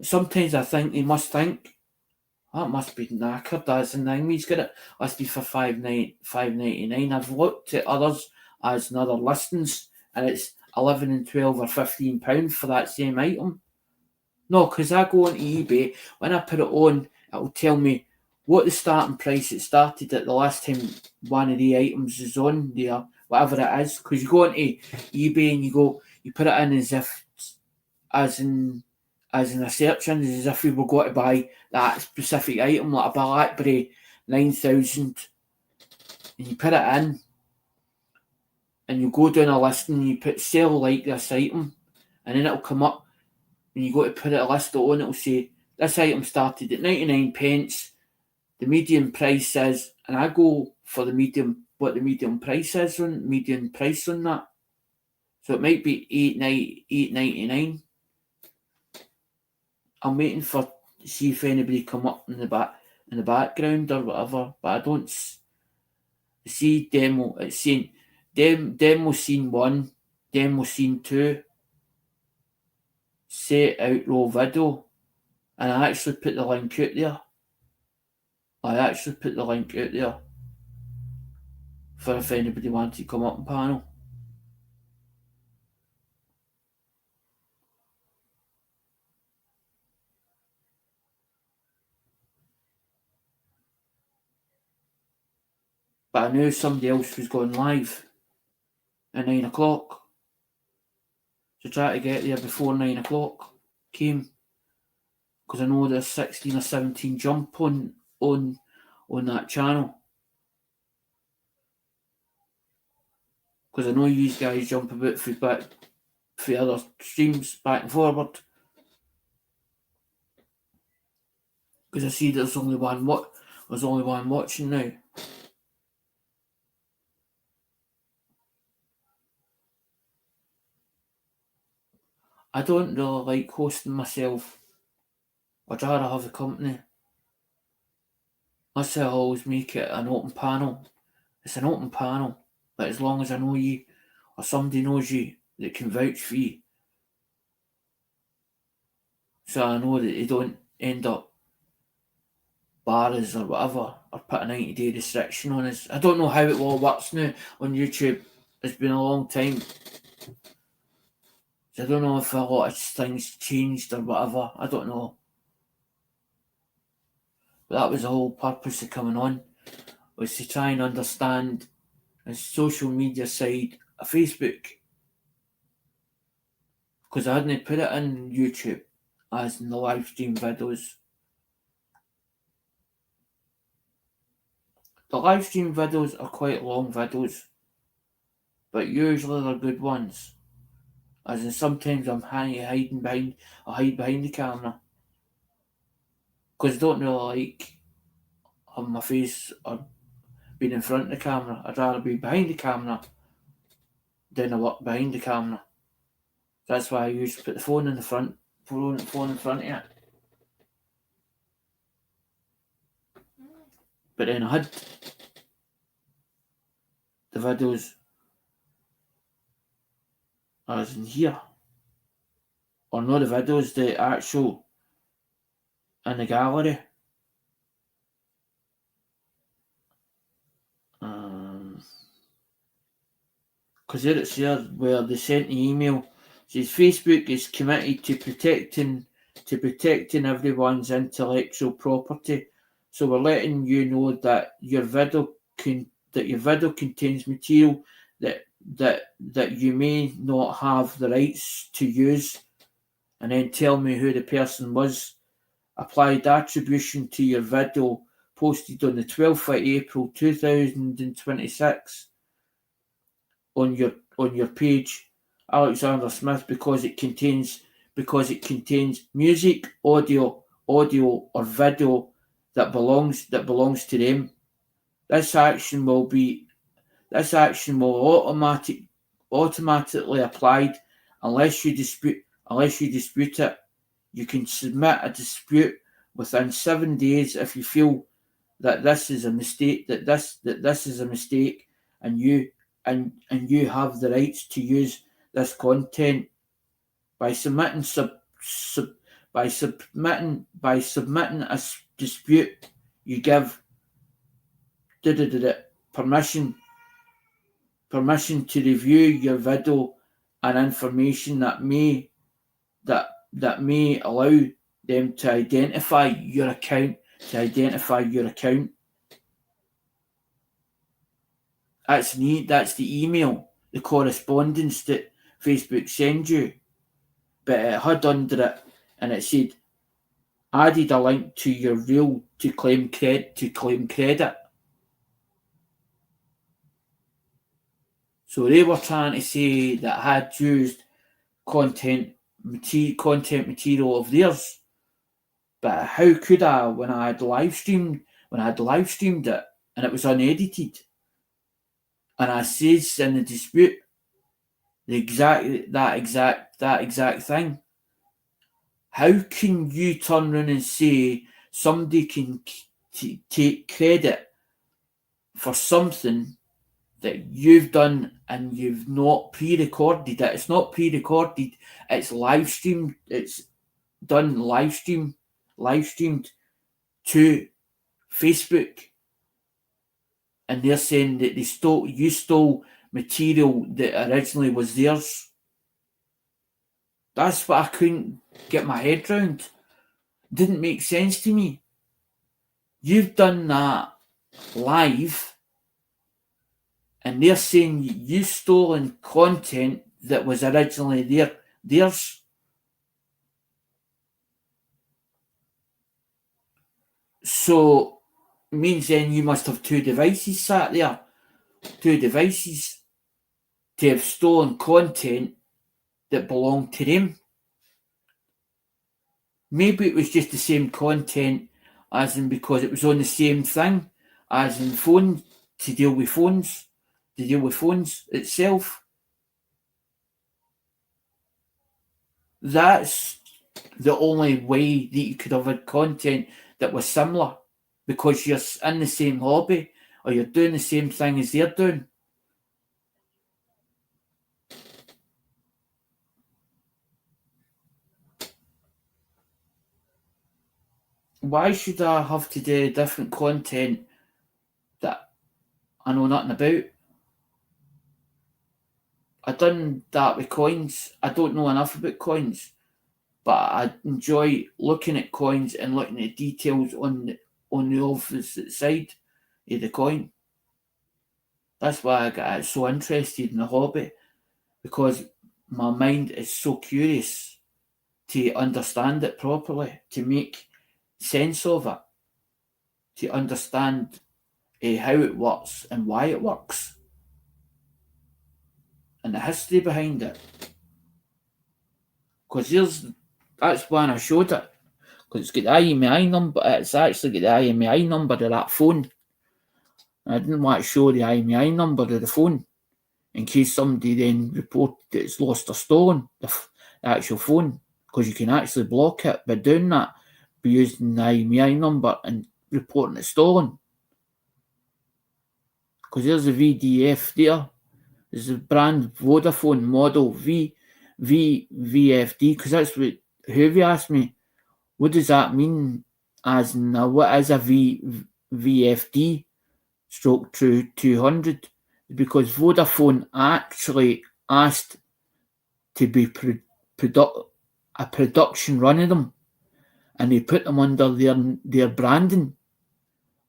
sometimes I think they must think, that must be knackered, that's the thing, he's got it, must be for $5.99. I've looked at others as other listings, and it's £11 and £12 or £15 for that same item. No, because I go on eBay, when I put it on, it will tell me what the starting price it started at the last time one of the items is on there, whatever it is. Because you go onto eBay and you put it in as in a search engine, as if we were going to buy that specific item, like a BlackBerry 9000, and you put it in, and you go down a list and you put sell like this item, and then it'll come up, and you go to put a list on, it'll say this item started at 99 pence, the median price is, and I go for the medium, what the median price is on that. So it might be $8.99. I'm waiting for see if anybody come up in the background or whatever, but I don't see demo. It's saying demo scene 1, demo scene 2, set out raw video, and I actually put the link out there. For if anybody wants to come up in panel. But I knew somebody else was going live at 9 o'clock. So try to get there before 9 o'clock came. Because I know there's 16 or 17 jump on that channel. Because I know you guys jump about for other streams back and forward. Because I see there's only one watching now. I don't really like hosting myself. I'd rather have a company. That's how I always make it an open panel. It's an open panel, but as long as I know you or somebody knows you that can vouch for you, so I know that they don't end up bars or whatever, or put a 90-day restriction on us. I don't know how it all works now on YouTube. It's been a long time. So I don't know if a lot of things changed or whatever. I don't know. But that was the whole purpose of coming on, was to try and understand the social media side of Facebook. because I hadn't put it on YouTube as in the live stream videos. The live stream videos are quite long videos, but usually they're good ones. As in sometimes I hide behind the camera. Because I don't really like having my face or being in front of the camera. I'd rather be behind the camera than I work behind the camera. That's why I used to put the phone in the front, phone in front of it. But then I had the videos as in here. Or not the videos, the actual in the gallery. Because there it's there where they sent the email. It says Facebook is committed to protecting everyone's intellectual property. So we're letting you know that your video contains material that you may not have the rights to use, and then tell me who the person was. Applied attribution to your video posted on the 12th of April 2026 on your page, Alexander Smith, because it contains music, audio or video that belongs to them. This action will automatically applied unless you dispute it. You can submit a dispute within 7 days if you feel that this is a mistake, and you have the rights to use this content. By submitting a dispute, you give permission to review your video and information that may allow them to identify your account. That's the email, the correspondence that Facebook sends you. But it had under it, and it said, added a link to your reel to claim credit. So they were trying to say that I had used content material of theirs. But how could I when I had live streamed it and it was unedited? And I says in the dispute that exact thing. How can you turn around and say somebody can take credit for something that you've done and you've not pre-recorded it? It's not pre-recorded, it's live streamed. It's done live streamed to Facebook, and they're saying that you stole material that originally was theirs. That's what I couldn't get my head round. Didn't make sense to me. You've done that live, and they're saying you've stolen content that was originally theirs. So means then you must have two devices sat there. Two devices to have stolen content that belonged to them. Maybe it was just the same content, as in because it was on the same thing, as in phone, to deal with phones itself. That's the only way that you could have had content that was similar, because you're in the same hobby or you're doing the same thing as they're doing. Why should I have to do different content that I know nothing about? I done that with coins. I don't know enough about coins, but I enjoy looking at coins and looking at details on the opposite side of the coin. That's why I got so interested in the hobby, because my mind is so curious to understand it properly, to make sense of it, to understand how it works and why it works, and the history behind it. Because that's when I showed it. Because it's got the IMEI number. It's actually got the IMEI number of that phone. And I didn't want to show the IMEI number of the phone in case somebody then reported that it's lost or stolen, the actual phone. Because you can actually block it by doing that, by using the IMEI number and reporting it stolen. Because there's a VDF there. There's a brand Vodafone model VFD. Because that's what whoever asked me, what does that mean? As in, what is a VFD stroke 200? Because Vodafone actually asked to be a production run of them, and they put them under their branding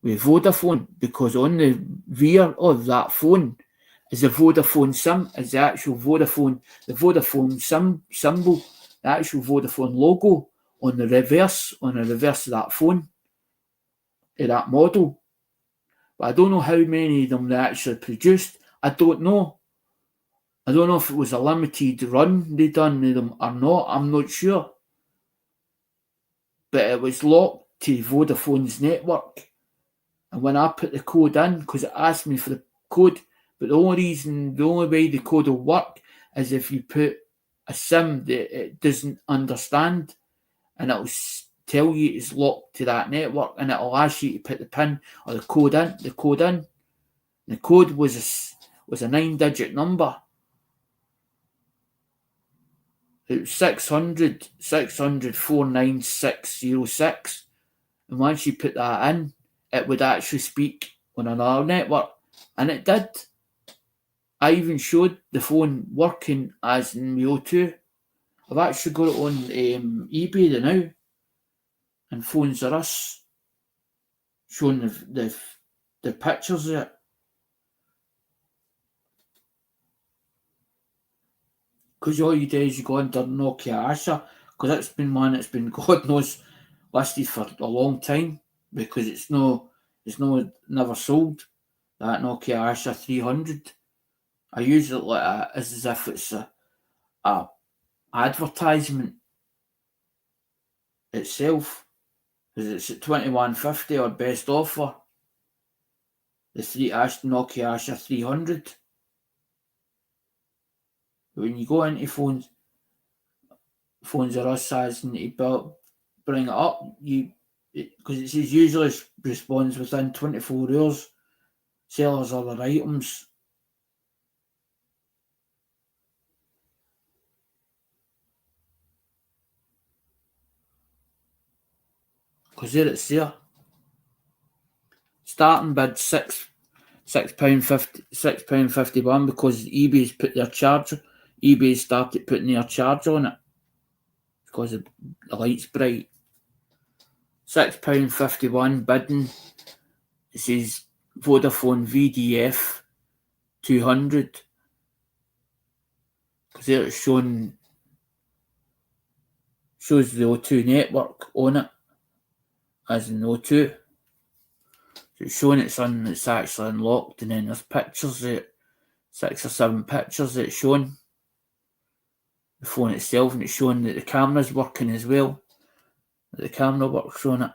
with Vodafone, because on the rear of that phone is a Vodafone is the actual Vodafone, the Vodafone symbol, the actual Vodafone logo on the reverse of that phone, of that model. But I don't know how many of them they actually produced. I don't know. I don't know if it was a limited run they done of them or not. I'm not sure. But it was locked to Vodafone's network. And when I put the code in, because it asked me for the code, but the only way the code will work is if you put a SIM that it doesn't understand, and it'll tell you it's locked to that network, and it'll ask you to put the PIN or the code in. The code was a 9-digit number. It was 600 49606, and once you put that in, it would actually speak on another network, and it did. I even showed the phone working as in the O2. I've actually got it on eBay now, and Phones R Us, showing the pictures of it. Because all you do is you go into Nokia Asha, because it's been one that's been, God knows, listed for a long time, because it's never sold, that Nokia Asha 300. I use it like as if it's a advertisement itself, because it's at 21.50 or best offer. The Nokia Asha 300. When you go into Phones R Us says and you bring it up, because it says usually responds within 24 hours. Sellers other items. Because there it's there. Starting bid £6.51 because eBay's put their charge. eBay started putting their charge on it because the light's bright. £6.51 bidding. It says Vodafone VDF 200. Because there it's shows the O2 network on it, as in O2. So it's showing it's actually unlocked, and then there's pictures of it, 6 or 7 pictures that it's showing. The phone itself, and it's showing that the camera's working as well. That the camera works on it.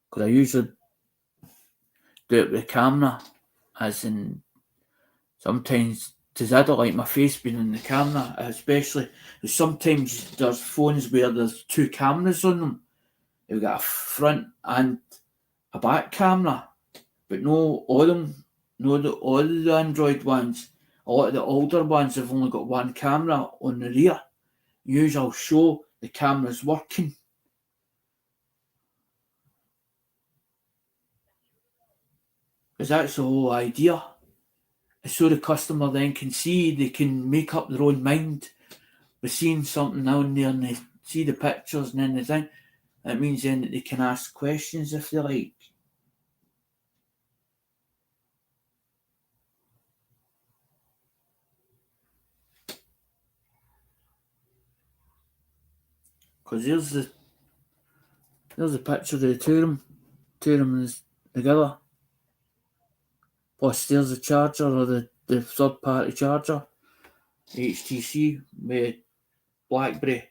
Because I usually do it with the camera, as in sometimes, because I don't like my face being in the camera, especially because sometimes there's phones where there's 2 cameras on them. You've got a front and a back camera, but no all of the Android ones, a lot of the older ones have only got 1 camera on the rear. Usually I'll show the camera's working. Because that's the whole idea. So the customer then can see, they can make up their own mind by seeing something down there, and they see the pictures and then they think. That means then that they can ask questions if they like. Because there's the picture of the two of them together. Plus there's the charger, or the third party charger, HTC with BlackBerry.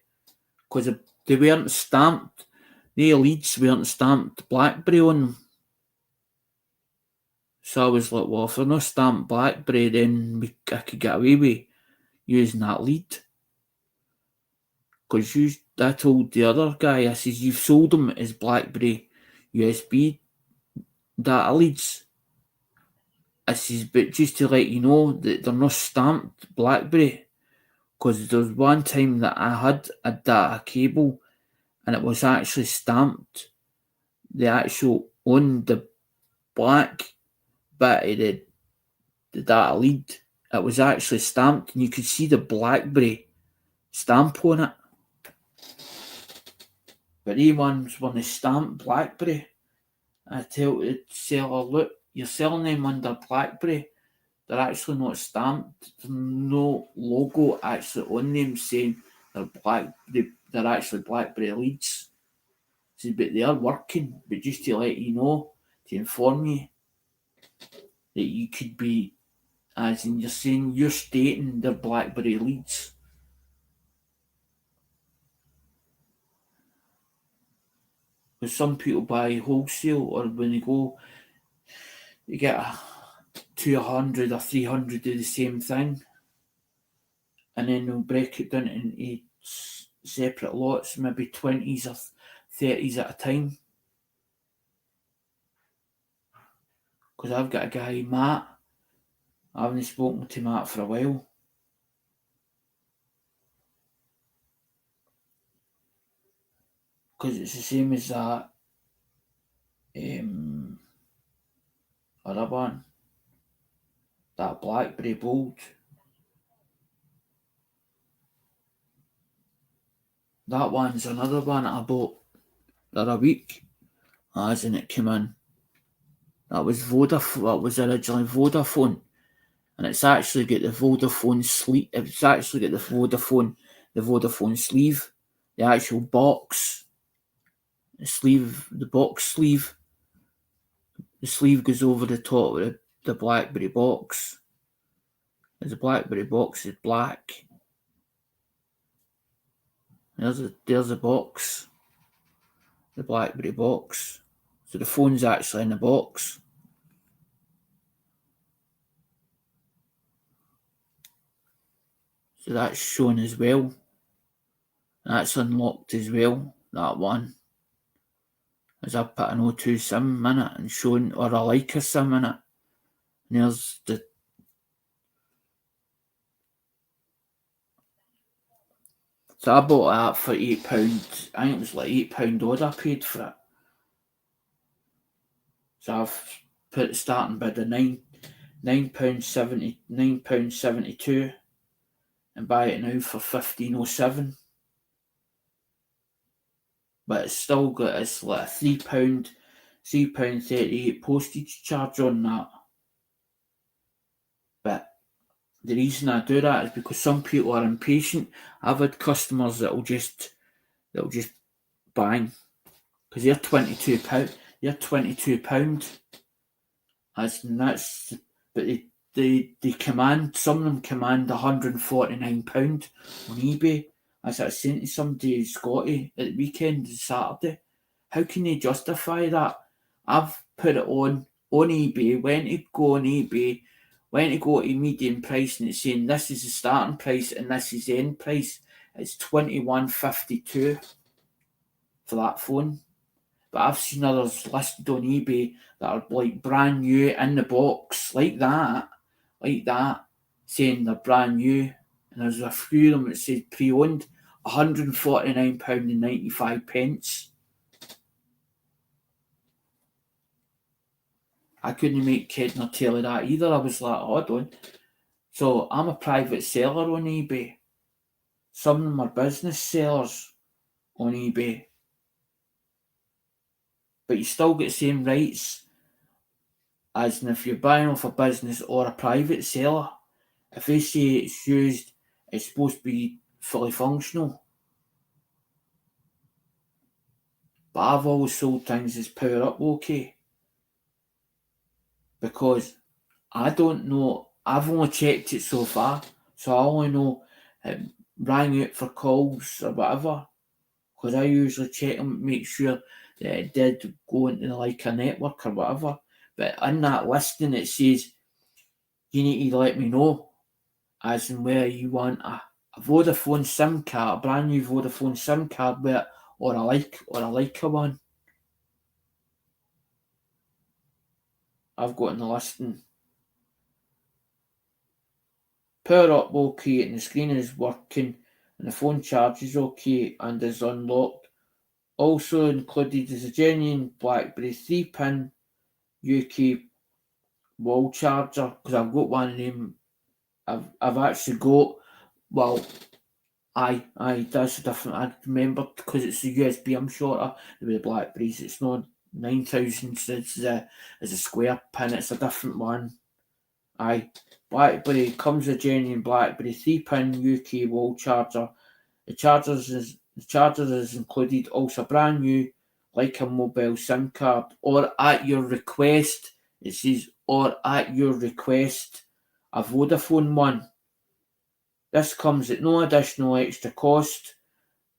Because they weren't stamped, the leads weren't stamped BlackBerry on them. So I was like, well, if they're not stamped BlackBerry, then I could get away with using that lead. Because I told the other guy, I says, you've sold them as BlackBerry USB data leads. I says, but just to let you know that they're not stamped BlackBerry. Because there was one time that I had a data cable and it was actually stamped. The actual, on the black bit of the data lead, it was actually stamped and you could see the BlackBerry stamp on it. But these ones, when they stamp BlackBerry, I tell the seller, look, you're selling them under BlackBerry. They're actually not stamped. There's no logo actually on them saying they're actually BlackBerry leads. But they are working. But just to let you know, to inform you that you could be, as in you're stating they're BlackBerry leads. Because some people buy wholesale, or when they go, you get 200 or 300 do the same thing, and then they'll break it down into separate lots, maybe 20s or 30s at a time. Because I've got a guy, Matt, I haven't spoken to Matt for a while. Because it's the same as that other one, that BlackBerry Bold. That one's another one I bought the other week, as in it came in. That was Vodafone. That was originally Vodafone, and it's actually got the Vodafone sleeve. It's actually got the Vodafone sleeve, the actual box. The box sleeve. The sleeve goes over the top of the BlackBerry box. As the BlackBerry box is black. There's a box. The BlackBerry box. So the phone's actually in the box. So that's shown as well. That's unlocked as well, that one. As I put an O2 SIM in it and shown, or a Leica SIM in it. And there's the So I bought that for £8. I think it was like £8 odd I paid for it. So I've put the starting bid of £9.72 and buy it now for £15.07. But it's still got like a £3.38 postage charge on that. But the reason I do that is because some people are impatient. I've had customers that'll just bang, because they're £22. They're £22. But they command, some of them command £149 on eBay. As I was saying to somebody, Scotty, at the weekend, Saturday, how can they justify that? I've put it on eBay, went to go to medium price, and it's saying this is the starting price and this is the end price. It's $21.52 for that phone. But I've seen others listed on eBay that are like brand new in the box, like that, saying they're brand new. And there's a few of them that said pre-owned, £149.95. I couldn't make head nor tail of that either. I was like, hold on. So I'm a private seller on eBay. Some of them are business sellers on eBay. But you still get the same rights as if you're buying off a business or a private seller. If they say it's supposed to be fully functional. But I've always sold things as Power Up OK. Because I don't know, I've only checked it so far, so I only know it rang out for calls or whatever. Because I usually check them, make sure that it did go into like a network or whatever. But in that listing, it says you need to let me know, as in where you want a Vodafone SIM card, a brand new Vodafone SIM card with it, or a Leica one. I've got in the listing. Power up OK and the screen is working and the phone charges OK and is unlocked. Also included is a genuine BlackBerry 3-pin UK wall charger, because I've got one of them. I've actually got, well, that's a different, I remember, because it's a USB I'm shorter with the BlackBerries. It's not 9000, it's a square pin, it's a different one. BlackBerry comes with a genuine BlackBerry 3-pin UK wall charger. The charger is included, also brand new, like a mobile SIM card, or at your request. It says, or at your request, a Vodafone one. This comes at no additional extra cost.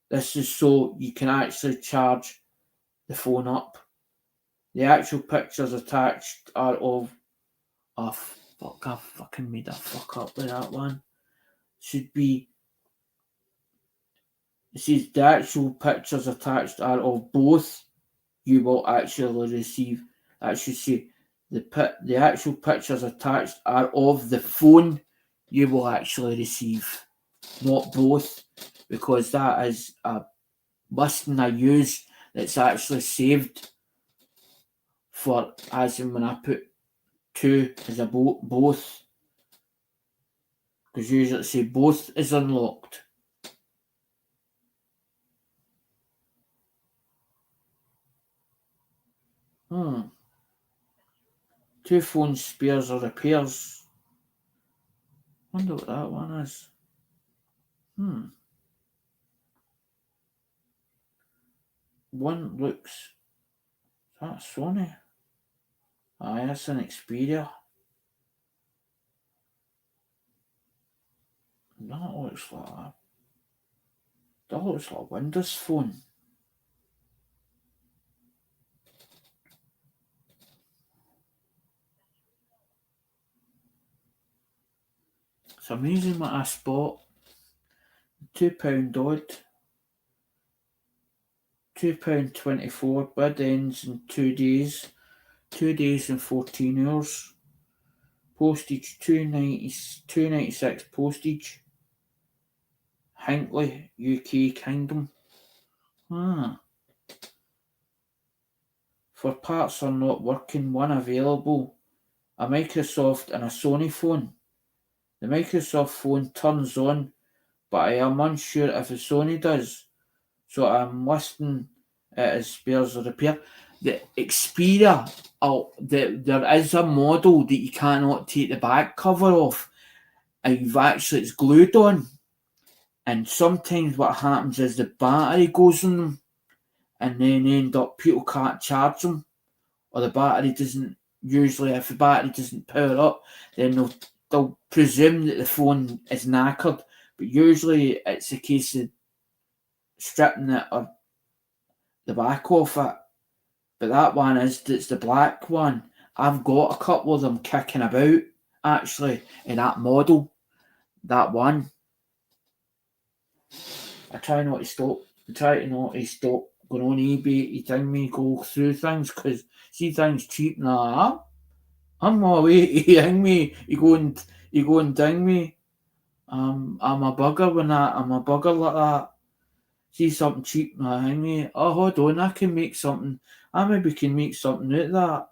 This is so you can actually charge the phone up. The actual pictures attached are of fuck, I fucking made a fuck up with that one. Should be, it says the actual pictures attached are of both you will actually receive. That should say the actual pictures attached are of the phone you will actually receive, not both, because that is a listing I use that's actually saved for, as in when I put two as a both, because usually it say both is unlocked. Two phone spares or repairs. Wonder what that one is. One looks, is that Sony? Aye, that's an Xperia. That looks like a Windows phone. It's amazing what I spot. £2 odd. £2.24. Bid ends in 2 days. 2 days and 14 hours. Postage £2.96 postage. Hinckley, UK Kingdom. For parts are not working, one available. A Microsoft and a Sony phone. The Microsoft phone turns on, but I am unsure if the Sony does, so I'm listing it as spares or repair. The Xperia, there is a model that you cannot take the back cover off, and it's glued on, and sometimes what happens is the battery goes on them, and then end up people can't charge them, or the battery doesn't. Usually, if the battery doesn't power up, then they'll presume that the phone is knackered, but usually it's a case of stripping it or the back off it. But that one it's the black one. I've got a couple of them kicking about, actually, in that model. That one. I try not to stop going on eBay to go through things, because see things cheap now. I'm my way to you go and ding me. I'm a bugger I'm a bugger like that. See something cheap now, hang me. Oh, hold on, I can make something. I maybe can make something out of that.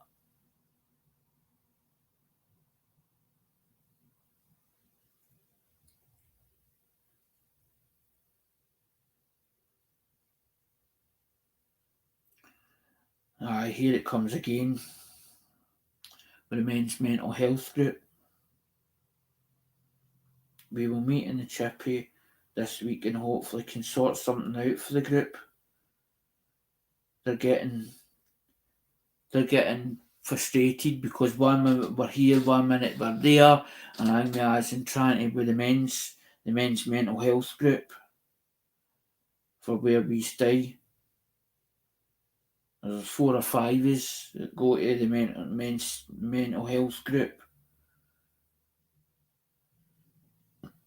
Aye, here it comes again. With the men's mental health group. We will meet in the Chippy this week and hopefully can sort something out for the group. they're getting frustrated because 1 minute we're here, 1 minute we're there, and I'm as in trying to with the men's mental health group for where we stay. There's 4 or 5 is that go to the men's mental health group.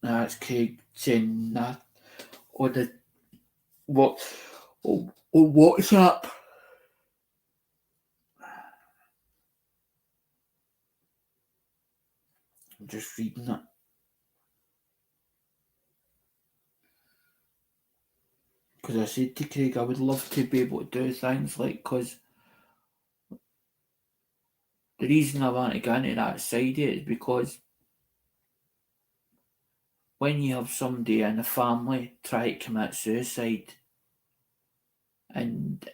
That's Craig saying that on the WhatsApp. I'm just reading it. Because I said to Craig, I would love to be able to do things like, because the reason I want to get into that side of it is because when you have somebody in the family try to commit suicide and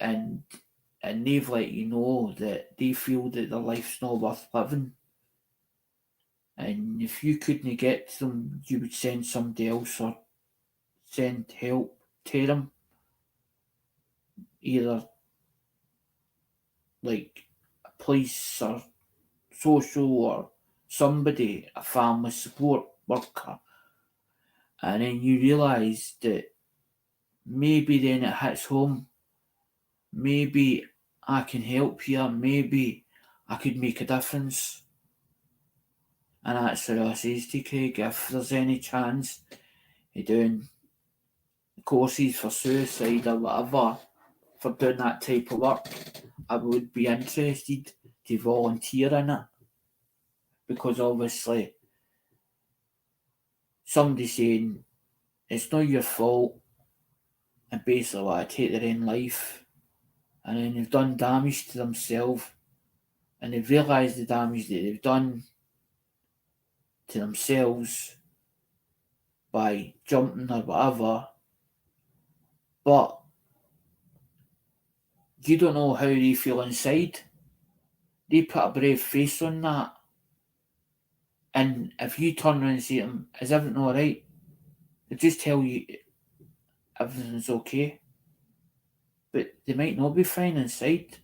they've let you know that they feel that their life's not worth living, and if you couldn't get to them, you would send somebody else or send help to them, either like a police or social or somebody, a family support worker, and then you realise that maybe then it hits home, maybe I can help here, maybe I could make a difference. And that's what I says to Craig, if there's any chance of doing courses for suicide or whatever, for doing that type of work, I would be interested to volunteer in it. Because obviously somebody saying it's not your fault and basically want to take their own life, and then they've done damage to themselves and they've realised the damage that they've done to themselves by jumping or whatever, but you don't know how they feel inside. They put a brave face on that, and if you turn around and say to them, is everything alright? They just tell you everything's okay, but they might not be fine inside.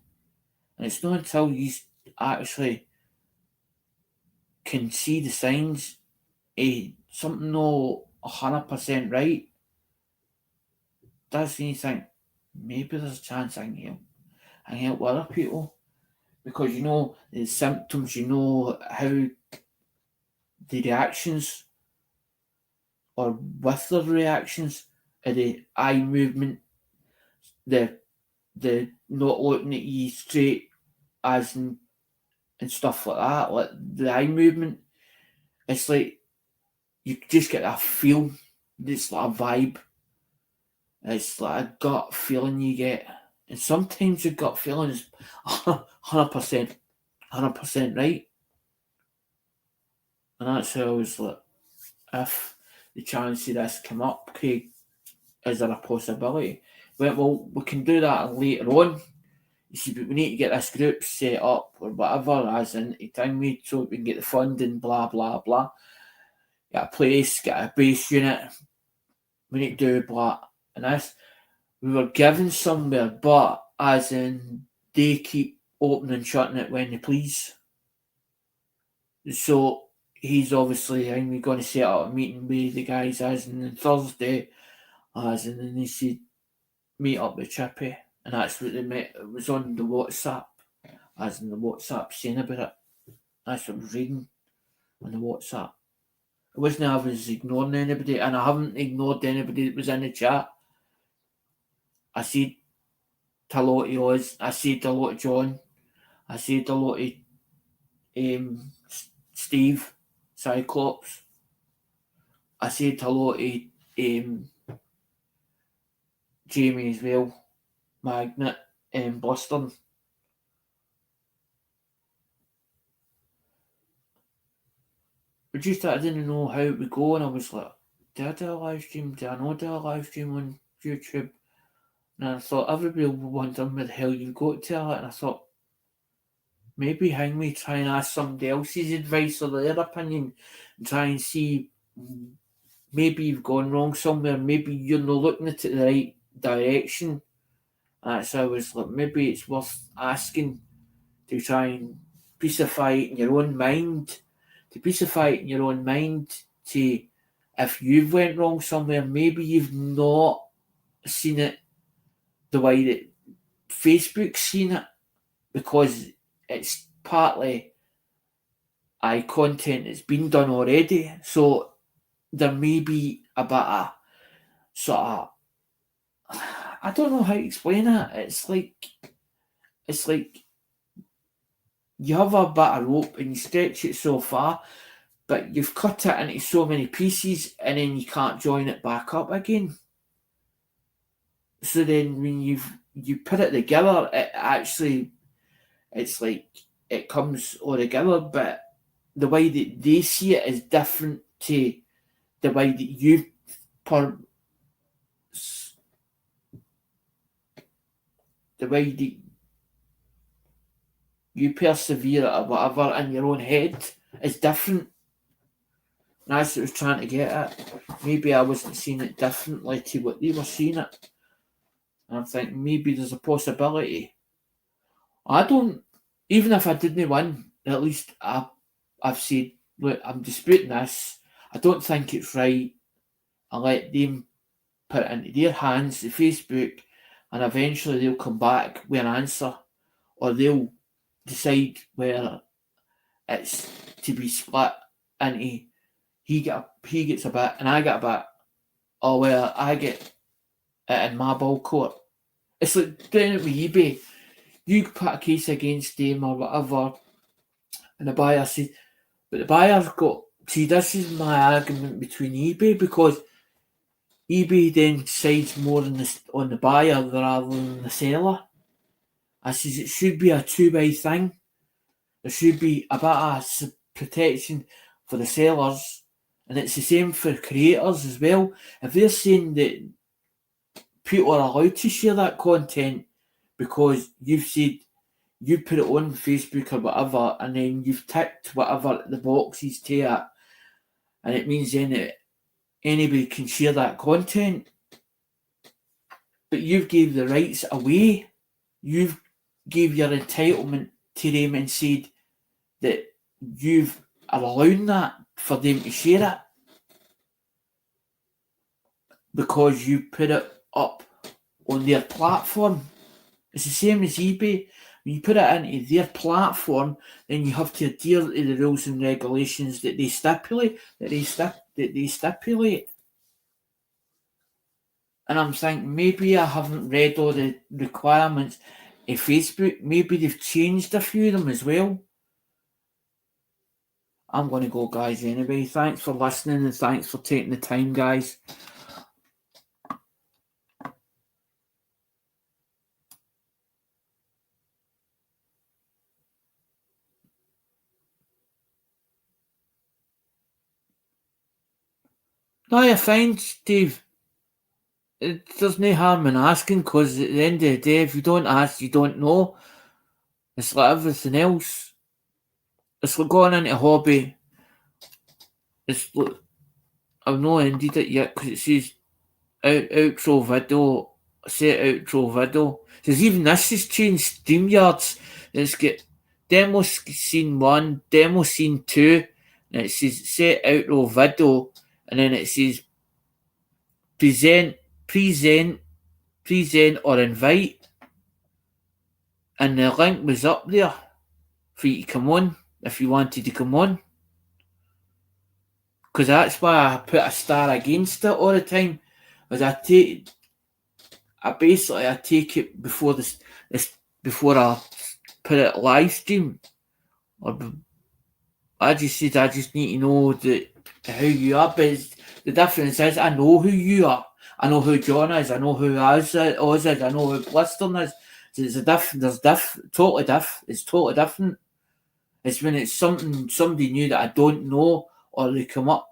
And it's not until you actually can see the signs of something not 100% right, that's when you think, maybe there's a chance I can help other people. Because you know the symptoms, you know how the reactions, or with the reactions of the eye movement, the not looking at you straight as and stuff like that, like the eye movement, it's like you just get a feel, it's like a vibe, it's like a gut feeling you get, and sometimes your gut feeling is 100% right, and that's how I was like, if the chance of this come up, Craig, is there a possibility? Well, we can do that later on. You see, but we need to get this group set up or whatever, as in time we, so we can get the funding, blah blah blah. Get a place, get a base unit. We need to do blah and this. We were given somewhere, but as in they keep opening and shutting it when they please. So he's obviously, we're going to set up a meeting with the guys as in Thursday, as in, and he said meet up with Chippy, and that's what they met. It was on the WhatsApp, as in the WhatsApp saying about it. That's what I was reading on the WhatsApp. It wasn't I was ignoring anybody, and I haven't ignored anybody that was in the chat. I said hello to Oz, I said hello to John, I said hello to Steve, Cyclops, I said hello to Jamie as well, Magnet, Boston. But just that I didn't know how it would go, and I was like, did I do a live stream? Did I not do a live stream on YouTube? And I thought everybody will be wondering where the hell you've got to it, and I thought maybe hang me try and ask somebody else's advice or their opinion and try and see maybe you've gone wrong somewhere, maybe you're not looking at it the right direction, That's I was like, maybe it's worth asking to try and pacify it in your own mind. To pacify it in your own mind, to if you've went wrong somewhere, maybe you've not seen it the way that Facebook's seen it, because it's partly content that's been done already. So there may be a bit of sort of, I don't know how to explain it. It's like you have a bit of rope and you stretch it so far, but you've cut it into so many pieces and then you can't join it back up again. So then when you put it together, it's like it comes all together, but the way that they see it is different to the way that the way that you persevere or whatever in your own head is different. And that's what I was trying to get at. Maybe I wasn't seeing it differently to what they were seeing it. And I'm thinking maybe there's a possibility. I don't, even if I didn't win, at least I've said, look, I'm disputing this. I don't think it's right. I let them put it into their hands, the Facebook, and eventually they'll come back with an answer, or they'll decide whether it's to be split into he gets a bit and I get a bit, or where I get it in my ball court. It's like doing it with eBay. You put a case against them or whatever, and the buyer says, but the buyer's got, see, this is my argument between eBay, because eBay then decides more on the buyer rather than the seller. I says it should be a two-way thing. There should be a bit of protection for the sellers, and it's the same for creators as well. If they're saying that people are allowed to share that content because you've said you put it on Facebook or whatever, and then you've ticked whatever the boxes to it, and it means then that anybody can share that content, but you've gave the rights away. You've gave your entitlement to them and said that you've allowed that for them to share it because you put it up on their platform. It's the same as eBay. When you put it into their platform, then you have to adhere to the rules and regulations that they stipulate. And I'm thinking maybe I haven't read all the requirements of Facebook. Maybe they've changed a few of them as well. I'm going to go, guys, anyway. Thanks for listening and thanks for taking the time, guys. No, you're fine, Steve. There's no harm in asking, because at the end of the day, if you don't ask, you don't know. It's like everything else. It's like going into a hobby. It's like, I've not ended it yet because it says outro video, set outro video. It says even this has changed StreamYards. It's got demo scene 1, demo scene 2, and it says set outro video, and then it says present or invite, and the link was up there for you to come on if you wanted to come on, because that's why I put a star against it all the time. As I take it before before I put it live stream, or I just said I just need to know who you are. But the difference is I know who you are. I know who John is. I know who Oz is. I know who Blistern is. So it's totally different. It's totally different. It's when it's somebody new that I don't know, or they come up.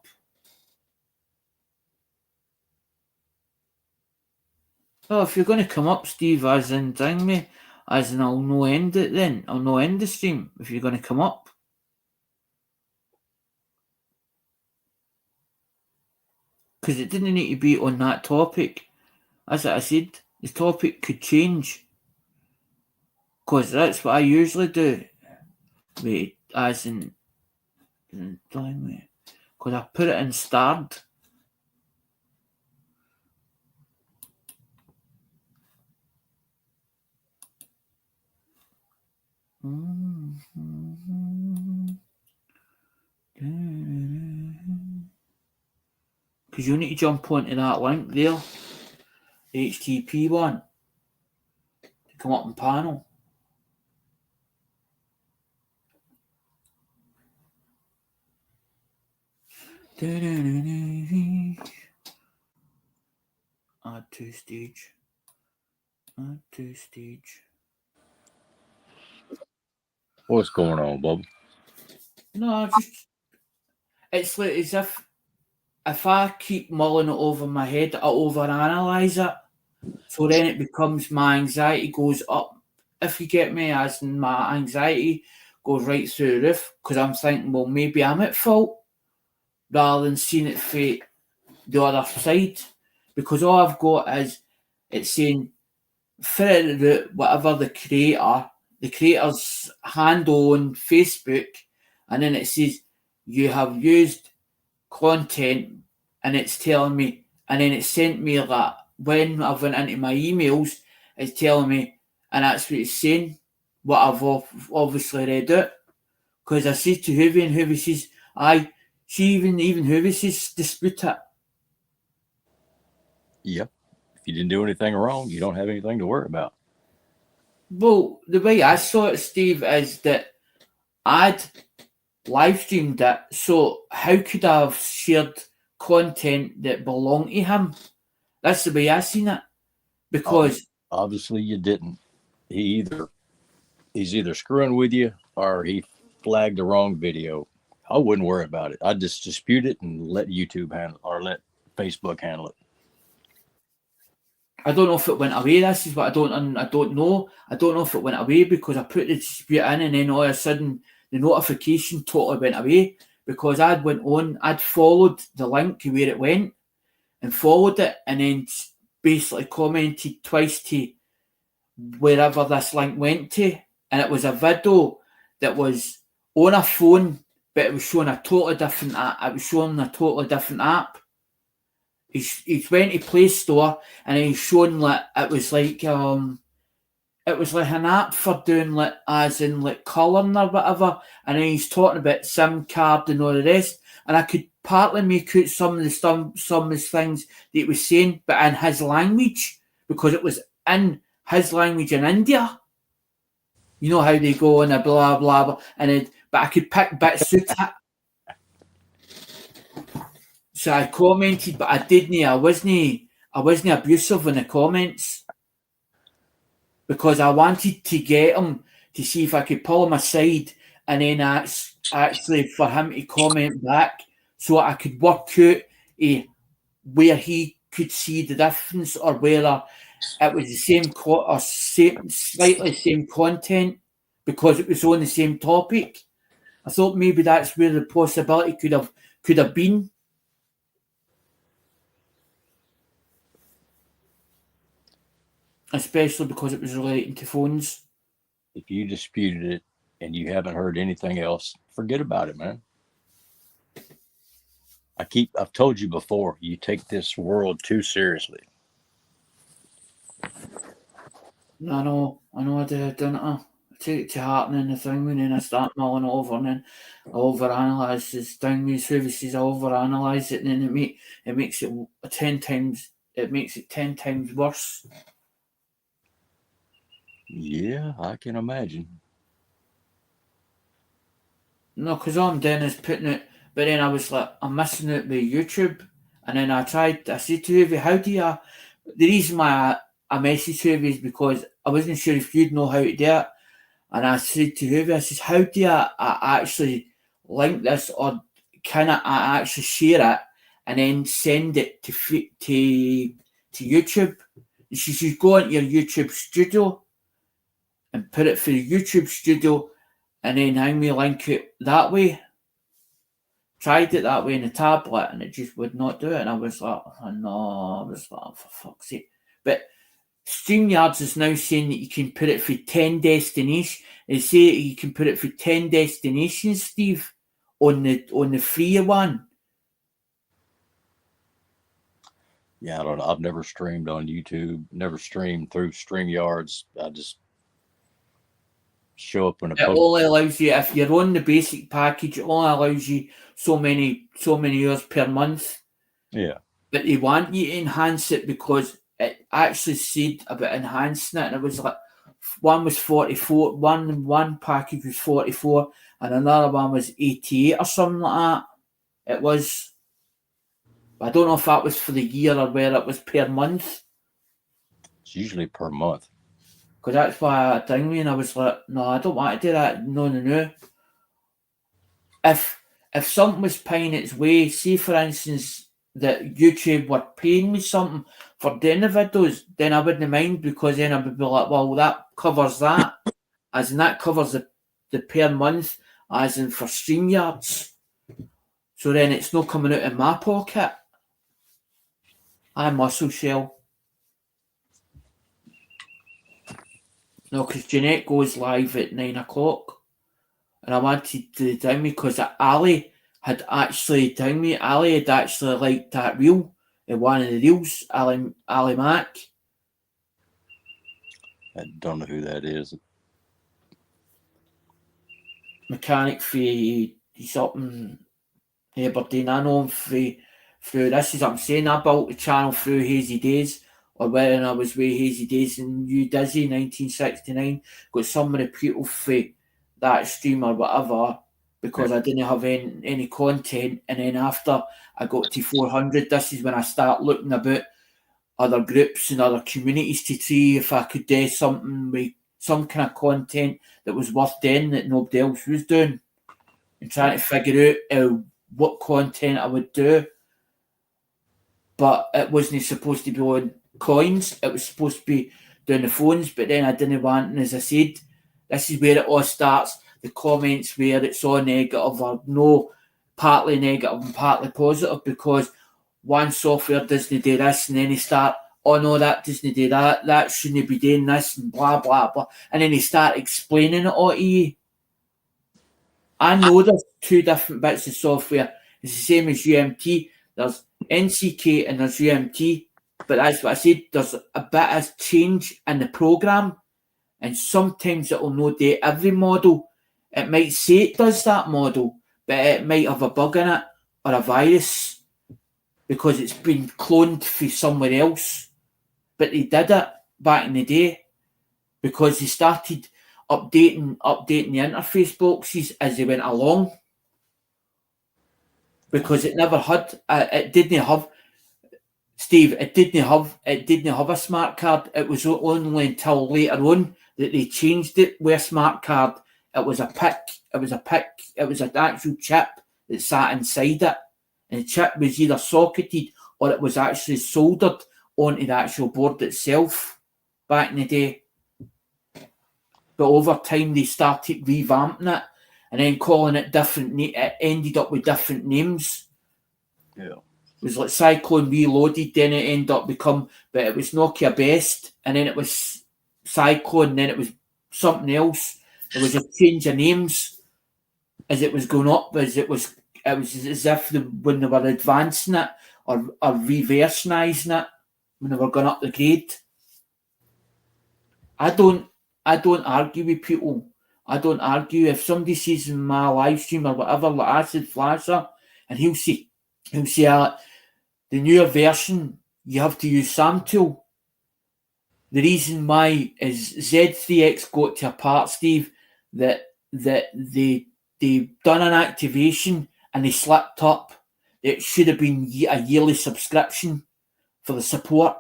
Oh, if you're going to come up, Steve, as in ding me, as in I'll no end it then. I'll no end the stream if you're going to come up. Because it didn't need to be on that topic. As I said, the topic could change. Because that's what I usually do. Wait, as in because I put it in starred. Because you need to jump onto that link there, the HTTP one, to come up in panel. Add to stage. Add to stage. What's going on, Bob? No, just it's like as if I keep mulling it over my head, I overanalyze it. So then it becomes my anxiety goes up. If you get me, as in my anxiety goes right through the roof because I'm thinking, well, maybe I'm at fault rather than seeing it for the other side. Because all I've got is it's saying for whatever the creator's handle on Facebook, and then it says you have used content, and it's telling me, and then it sent me that when I went into my emails, it's telling me, and that's what it's saying, what I've obviously read it. Because I said to Hoovy, and Hoovy says, aye, she even Hoovy says dispute it. Yep. If you didn't do anything wrong, you don't have anything to worry about. Well, the way I saw it, Steve, is that I'd live streamed it, so how could I have shared content that belonged to him? That's the way I seen it. Because obviously you didn't. He's either screwing with you or he flagged the wrong video. I wouldn't worry about it. I'd just dispute it and let YouTube handle or let Facebook handle it. I don't know if it went away. This is what I don't know. I don't know if it went away because I put the dispute in and then all of a sudden the notification totally went away because I'd followed the link to where it went and followed it and then basically commented twice to wherever this link went to, and it was a video that was on a phone, but it was showing a totally different app. It was showing a totally different app. He's went to Play Store and he's showing like it was like an app for doing like as in like colouring or whatever, and then he's talking about SIM card and all the rest, and I could partly make out some of the things that he was saying, but in his language because it was in his language in India. You know how they go and a blah blah blah, but I could pick bits out. So I commented, but I didn't. I wasn't abusive in the comments because I wanted to get him to see if I could pull him aside and then actually for him to comment back, so I could work out where he could see the difference or whether it was the same or slightly same content because it was on the same topic. I thought maybe that's where the possibility could have been. Especially because it was relating to phones. If you disputed it and you haven't heard anything else, forget about it, man. I've told you before, you take this world too seriously. I know I did, didn't I? I take it to heart and then the thing, and then I start mulling over and then I overanalyze this thing, these services, I overanalyze it, and then it makes it 10 times, it makes it 10 times worse. Yeah, I can imagine. No, because all I'm doing is putting it, but then I was like, I'm missing it with YouTube, and then I said to Huvi, how do you, the reason why I messaged Huvi is because I wasn't sure if you'd know how to do it, and I said to Huvi, I says, how do I actually link this, or can I actually share it, and then send it to YouTube? And she says, go into your YouTube studio, and put it for the YouTube studio, and then hang me link it that way. Tried it that way in the tablet, and it just would not do it. And I was like, oh no, I was like, oh, for fuck's sake. But StreamYards is now saying that you can put it for 10 destinations. They say you can put it for 10 destinations, Steve, on the free one. Yeah, I don't know. I've never streamed on YouTube, never streamed through StreamYards. I just show up when a It only allows you, if you're on the basic package, it only allows you so many hours per month. Yeah. But they want you to enhance it because it actually said about enhancing it, and it was like one was 44, one package was 44, and another one was 88 or something like that. It was. I don't know if that was for the year or where it was per month. It's usually per month. Because that's why I dinged me and I was like, no, I don't want to do that. No. If something was paying its way, say for instance that YouTube were paying me something for doing the videos, then I wouldn't mind, because then I would be like, well, that covers that. As in that covers the per month, as in for StreamYards. So then it's not coming out of my pocket. I'm Muscle Shell. No, because Jeanette goes live at 9 o'clock. And I wanted to down me because Ali had actually down me. Ali had actually liked that reel, one of the reels, Ali Mack. I don't know who that is. Mechanic for he's up in Aberdeen. I know him through this is what I'm saying. I built the channel through Hazy Days, or when I was with Hazy Days in New Dizzy 1969. Got some of the people for that stream or whatever, because I didn't have any content. And then after I got to 400, this is when I start looking about other groups and other communities to see if I could do something with some kind of content that was worth doing that nobody else was doing, and trying to figure out what content I would do. But it wasn't supposed to be on coins. It was supposed to be doing the phones, but then I didn't want, and as I said, this is where it all starts. The comments where it's all negative or no, partly negative and partly positive, because one software doesn't do this, and then they start, oh no, that doesn't do that shouldn't be doing this, and blah, blah, blah. And then they start explaining it all to you. I know there's two different bits of software. It's the same as UMT. There's NCK and there's UMT. But that's what I said, there's a bit of change in the program, and sometimes it will not do every model. It might say it does that model, but it might have a bug in it or a virus because it's been cloned for somewhere else. But they did it back in the day because they started updating the interface boxes as they went along, because it never had, it didn't have, Steve, it didn't have a smart card. It was only until later on that they changed it with a smart card. It was a PIC. It was an actual chip that sat inside it. And the chip was either socketed or it was actually soldered onto the actual board itself back in the day. But over time, they started revamping it and then calling it different. It ended up with different names. Yeah. It was like Cyclone Reloaded, then it ended up but it was Nokia Best, and then it was Cyclone, and then it was something else. There was a change of names as it was going up, as it was as if when they were advancing it or reversionising it, when they were going up the grade. I don't argue with people. I don't argue. If somebody sees in my live stream or whatever, like Acid Flasher, and he'll say, the newer version, you have to use SamTool. The reason why is Z3X got to a part, Steve, that they done an activation and they slipped up. It should have been a yearly subscription for the support,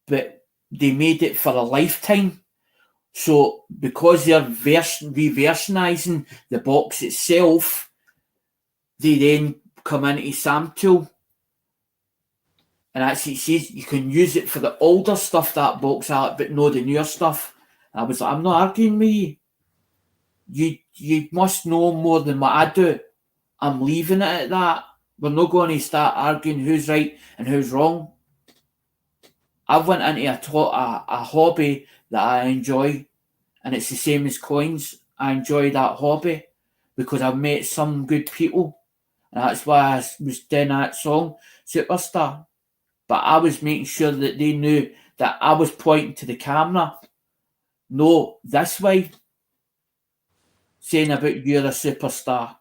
but they made it for a lifetime. So because they're reversionising the box itself, they then come into SamTool. And actually it says you can use it for the older stuff, that box art, but no the newer stuff. And I was like, I'm not arguing with you. You must know more than what I do. I'm leaving it at that. We're not going to start arguing who's right and who's wrong. I've went into a hobby that I enjoy, and it's the same as coins. I enjoy that hobby because I've met some good people, and that's why I was doing that song, Superstar. But I was making sure that they knew that I was pointing to the camera, no, this way, saying about you're a superstar.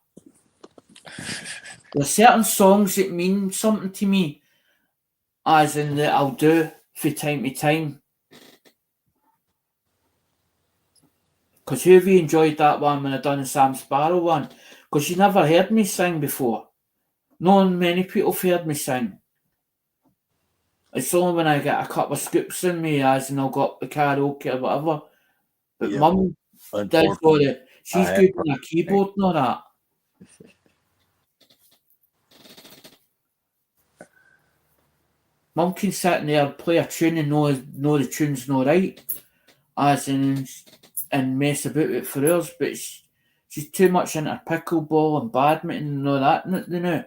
There's certain songs that mean something to me, as in that I'll do from time to time. Because who have you enjoyed that one when I done the Sam Sparrow one? Because you never heard me sing before. Not many people have heard me sing. It's only when I get a couple of scoops in me, as in I'll go up the karaoke or whatever. But Yeah. Mum does all the, she's I good have on a keyboard and all that. Mum can sit in there, play a tune and know the tune's not right, as in, and mess about it for hours, but she's too much into pickleball and badminton and all that, you know.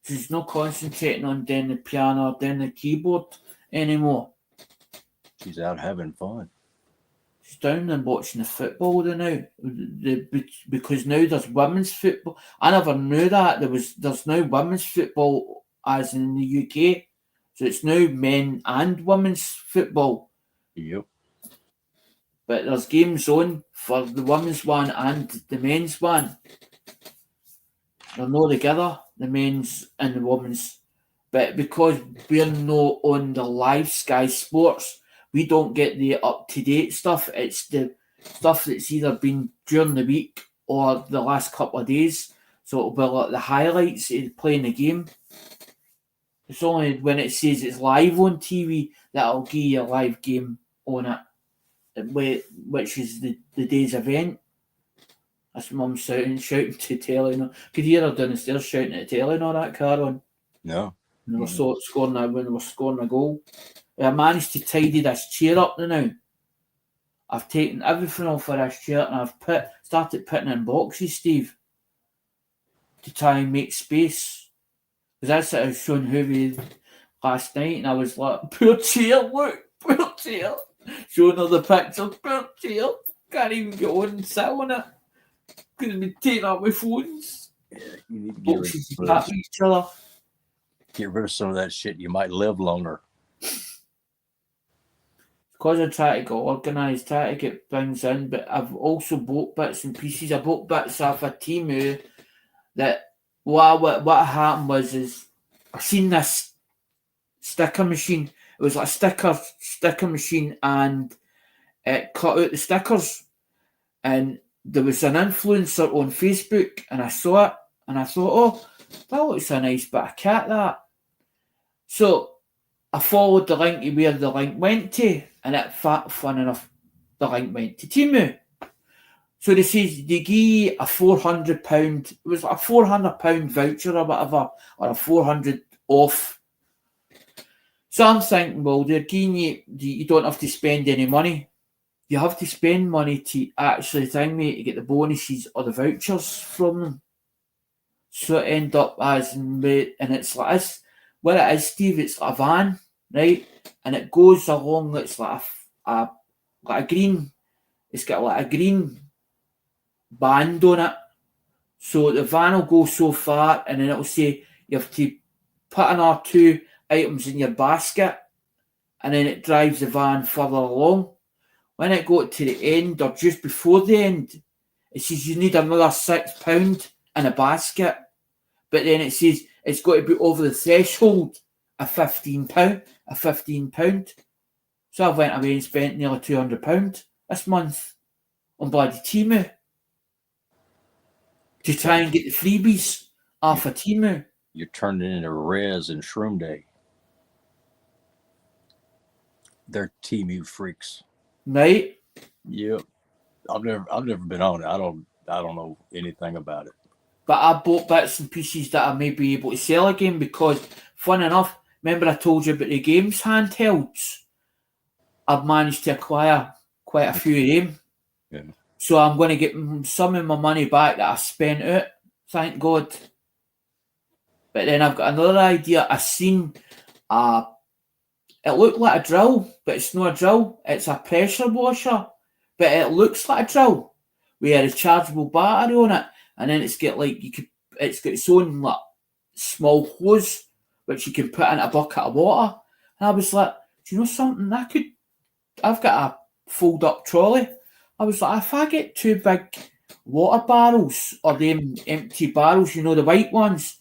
She's not concentrating on doing the piano or doing the keyboard anymore. She's out having fun. She's down and watching the football now. Because now there's women's football. I never knew that. There's now women's football as in the UK. So it's now men and women's football. Yep. But there's games on for the women's one and the men's one. They're not together, the men's and the women's. But because we're not on the live Sky Sports, we don't get the up-to-date stuff. It's the stuff that's either been during the week or the last couple of days. So it'll be like the highlights of playing the game. It's only when it says it's live on TV that I'll give you a live game on it, which is the day's event. That's Mum shouting to Telenor. Could hear her downstairs shouting at Telenor, that car on. No. When they were scoring a goal. I managed to tidy this chair up now. I've taken everything off of this chair and I've started putting in boxes, Steve, to try and make space. Because that's what I was showing Hoovie last night, and I was like, poor chair, look, poor chair. Showing her the picture, poor chair. Can't even get on and sit on it. Could have been taking out my phones. Yeah, you need to get rid, Boxes of to each other. get rid of some of that shit. You might live longer. Because I try to get organised, try to get things in, but I've also bought bits and pieces. I bought bits off of Temu that what happened was I seen this sticker machine. It was like a sticker machine, and it cut out the stickers. And there was an influencer on Facebook, and I saw it, and I thought, oh, that looks a nice bit of cat, that. So I followed the link to where the link went to, and fun enough, the link went to Temu. So they says they give a £400, it was like a £400 voucher or whatever, or a 400 off. So I'm thinking, well, they're giving you don't have to spend any money. You have to spend money to actually to get the bonuses or the vouchers from them. So it end up as, and it's like this, what it is, Steve, it's like a van, right? And it goes along, it's like a green, it's got like a green band on it. So the van will go so far, and then it'll say you have to put another 2 items in your basket, and then it drives the van further along. When it got to the end, or just before the end, it says you need another £6 in a basket. But then it says it's got to be over the threshold of £15. So I went away and spent nearly £200 this month on bloody Temu to try and get the freebies off of Temu. You're turning into Rez and Shroom Day. They're Temu freaks. Right? Yep. I've never been on it. I don't know anything about it. But I bought bits and pieces that I may be able to sell again because, fun enough, remember I told you about the games handhelds? I've managed to acquire quite a few of them. Yeah. So I'm going to get some of my money back that I spent out, thank God. But then I've got another idea. I seen It looked like a drill, but it's not a drill. It's a pressure washer, but it looks like a drill. We had a rechargeable battery on it, and then it's got it's got its own like small hose which you can put in a bucket of water. And I was like, do you know something? I've got a fold up trolley. I was like, if I get 2 big water barrels or them empty barrels, you know, the white ones,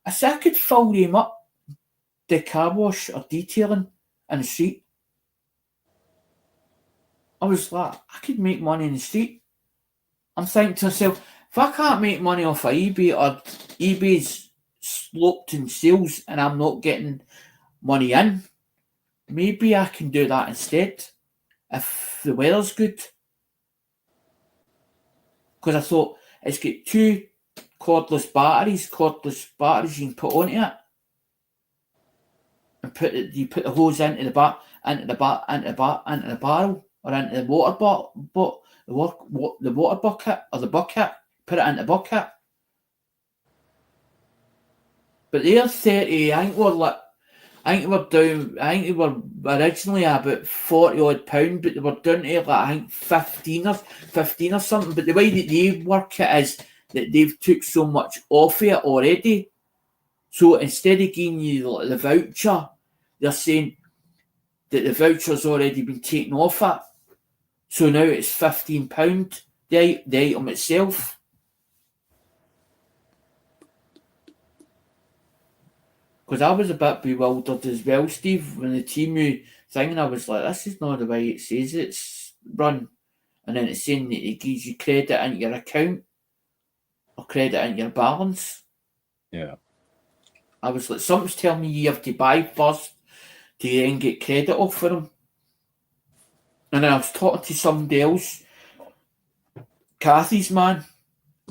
I said I could fill them up, the car wash or detailing in the street. I was like, I could make money in the street. I'm thinking to myself, if I can't make money off of eBay or eBay's sloped in sales and I'm not getting money in, maybe I can do that instead if the weather's good. Because I thought it's got 2 cordless batteries you can put onto it. And you put the hose into the barrel or into the water bucket or the bucket. Put it in the bucket. But they're 30. I think they were originally about 40 odd pound, but they were down to like I think 15 or something. But the way that they work it is that they've took so much off it already. So instead of giving you the voucher, they're saying that the voucher's already been taken off it. So now it's £15, the item itself. Because I was a bit bewildered as well, Steve, when the Temu thing, and I was like, this is not the way it says it's run. And then it's saying that it gives you credit into your account or credit into your balance. Yeah. I was like, something's telling me you have to buy first to then get credit off for them. And then I was talking to somebody else, Kathy's man,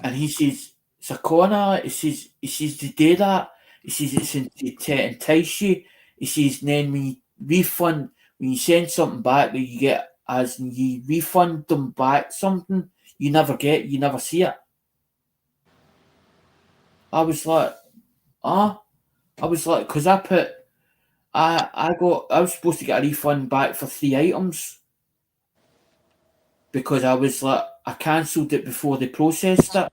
and he says, it's a corner. He says to do that. He says it's to entice you. He says then when you send something back that you get, as in you refund them back something, you never see it. I was like, because I was supposed to get a refund back for 3 items because I was like, I cancelled it before they processed it.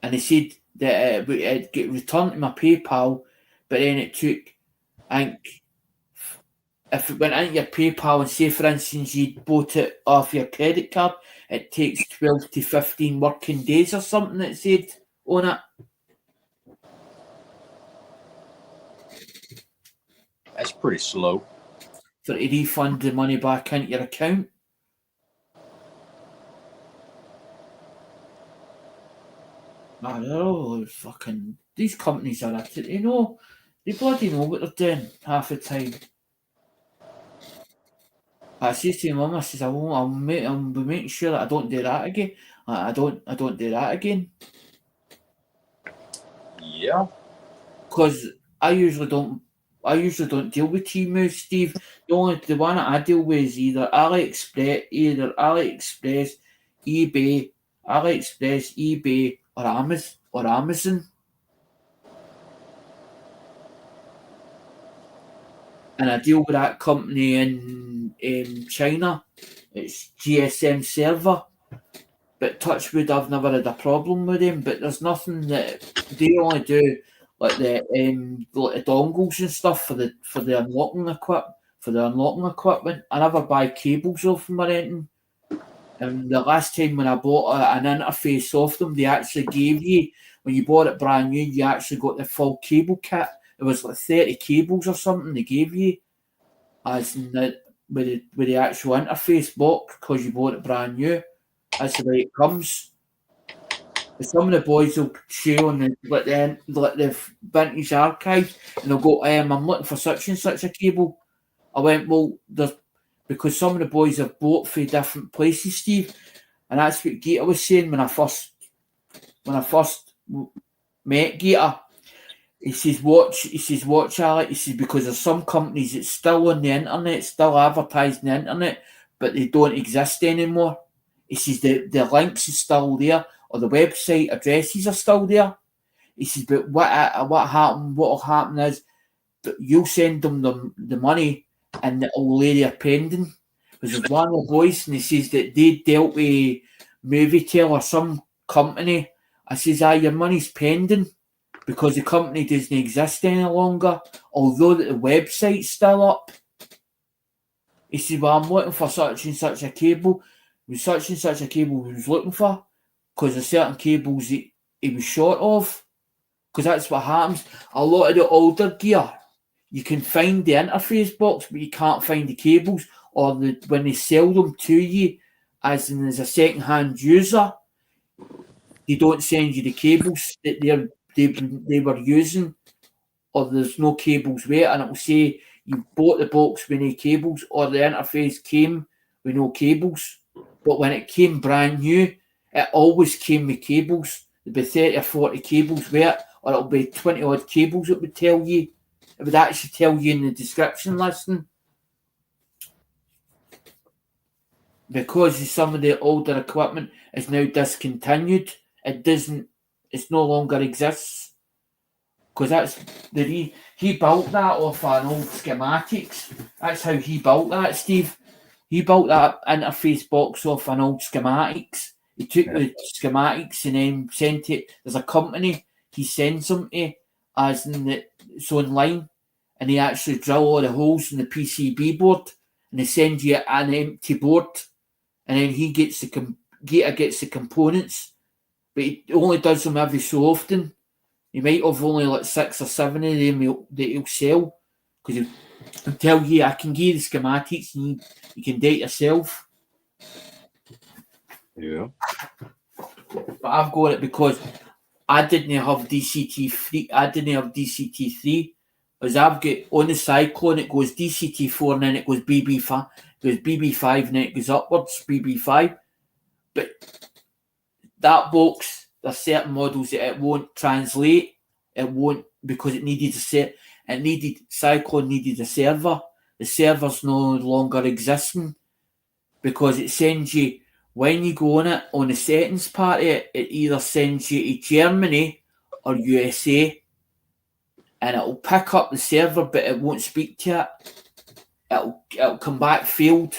And they said that it'd get returned to my PayPal, but then it took, I think, if it went into your PayPal and say, for instance, you bought it off your credit card, it takes 12 to 15 working days or something, it said on it. That's pretty slow. For to refund the money back into your account. I don't know, fucking, these companies are at it, they bloody know what they're doing half the time. I says to my mum, I says, I'll be making sure that I don't do that again. I don't do that again. Yeah. Because I usually don't deal with Temu, Steve. The one that I deal with is either AliExpress, eBay, or Amazon. And I deal with that company in China. It's GSM Server. But touch wood, I've never had a problem with them. But there's nothing that they only do, like the dongles and stuff for the unlocking equipment. I never buy cables off them or anything. And the last time when I bought an interface off them, they actually gave you, when you bought it brand new, you actually got the full cable kit. It was like 30 cables or something they gave you, as in with the actual interface box, because you bought it brand new. That's the way it comes. And some of the boys will show on the vintage archive, and they'll go, I'm looking for such and such a cable. I went, well, because some of the boys have bought for different places, Steve, and that's what Gator was saying when I first met Gator. He says, watch Alec. He says, because there's some companies that's still on the internet, still advertising the internet, but they don't exist anymore. He says the links are still there, or the website addresses are still there. He says, but what will happen is you'll send them the money and it'll lay there pending. Because there's one of the boys and he says that they dealt with Movietail or some company. I says, your money's pending because the company doesn't exist any longer, although the website's still up. He said, well, I'm looking for such and such a cable. It was such and such a cable he was looking for because of certain cables he was short of. Because that's what happens. A lot of the older gear, you can find the interface box, but you can't find the cables. Or when they sell them to you, as a second-hand user, they don't send you the cables that they were using, or there's no cables there, and it will say you bought the box with no cables, or the interface came with no cables. But when it came brand new, it always came with cables. There'd be 30 or 40 cables there, or it'll be 20 odd cables. It would tell you. It would actually tell you in the description listing. Because some of the older equipment is now discontinued, it no longer exists. Because that's he built that off an old schematics. That's how he built that, Steve. He built that interface box off an old schematics. He took the schematics and then sent it. There's a company he sends them to, as in it's online, and they actually drill all the holes in the PCB board, and they send you an empty board. And then he gets the components, but he only does them every so often. He might have only like 6 or 7 of them that he'll sell, because he'll tell you, I can give you the schematics and you can do it yourself. Yeah. But I've got it because I didn't have DCT3. I didn't have DCT3. Because I've got on the Cyclone, it goes DCT4 and then it goes BB5. It goes BB5 and then it goes upwards, BB5. But that box, there's certain models that it won't translate. It won't, because it needed a set. Cyclone needed a server. The server's no longer existing because it sends you, when you go on it, on the settings part of it, it either sends you to Germany or USA. And it'll pick up the server, but it won't speak to it. It'll come back failed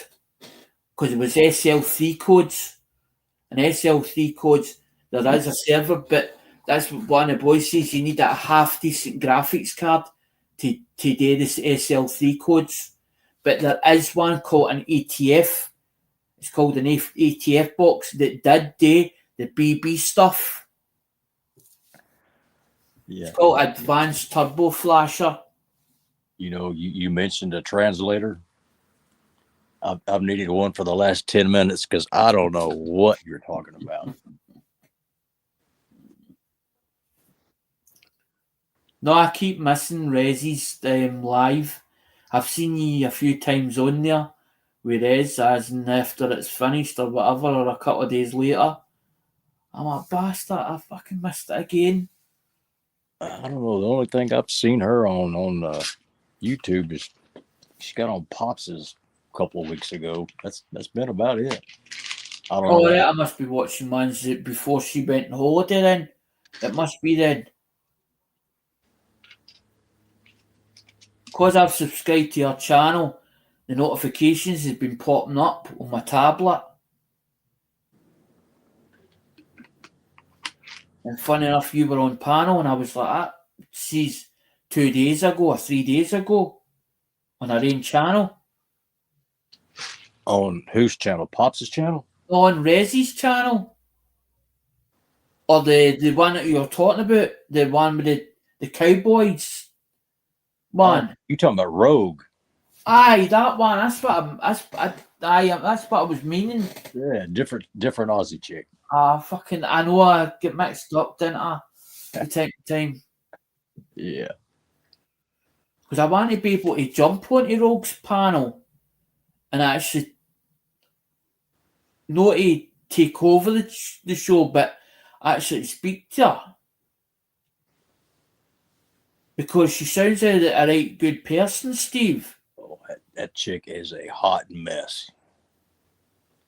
because it was SL3 codes. And SL3 codes, there is a server, but that's what one of the boys says. You need a half decent graphics card to do this SL3 codes. But there is one called an ATF. It's called an ATF box that did do the BB stuff. Yeah. It's called Advanced Turbo Flasher. You know, you mentioned a translator. I've needed one for the last 10 minutes because I don't know what you're talking about. No, I keep missing Rezzy's live. I've seen you a few times on there with Rez, as in after it's finished or whatever, or a couple of days later. I'm a bastard, I fucking missed it again. I don't know. The only thing I've seen her on YouTube is she got on Pops's a couple of weeks ago. That's been about it. I don't know. Oh, yeah, I must be watching ones before she went on holiday then. It must be then. Because I've subscribed to her channel, the notifications have been popping up on my tablet. And funny enough, you were on panel, and I was like, that sees 2 days ago or 3 days ago on our own channel. On whose channel? Pops's channel? On Rezzy's channel. Or the one that you're talking about, the one with the cowboys one. You talking about Rogue? Aye, that one. That's what that's what I was meaning. Yeah, different Aussie chick. I know I get mixed up, didn't I? From time to time. Yeah. Because I want to be able to jump onto Rogue's panel and actually not to take over the show, but actually speak to her. Because she sounds like a right good person, Steve. Oh, that chick is a hot mess.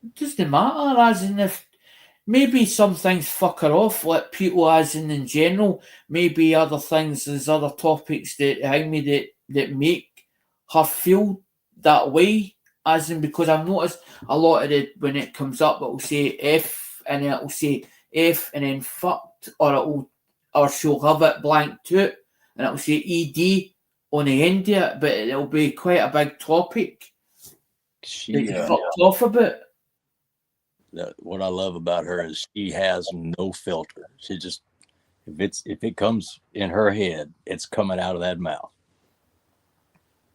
It doesn't matter, as in if maybe some things fuck her off, like people as in general, maybe other things, there's other topics that hang me that make her feel that way. As in, because I've noticed a lot of it when it comes up, it'll say F and then it'll say F and then fucked, or she'll have it blank to it and it'll say ED on the end of it, but it'll be quite a big topic She, that you fucked off about. what I love about her is she has no filter. She just, if it comes in her head, it's coming out of that mouth.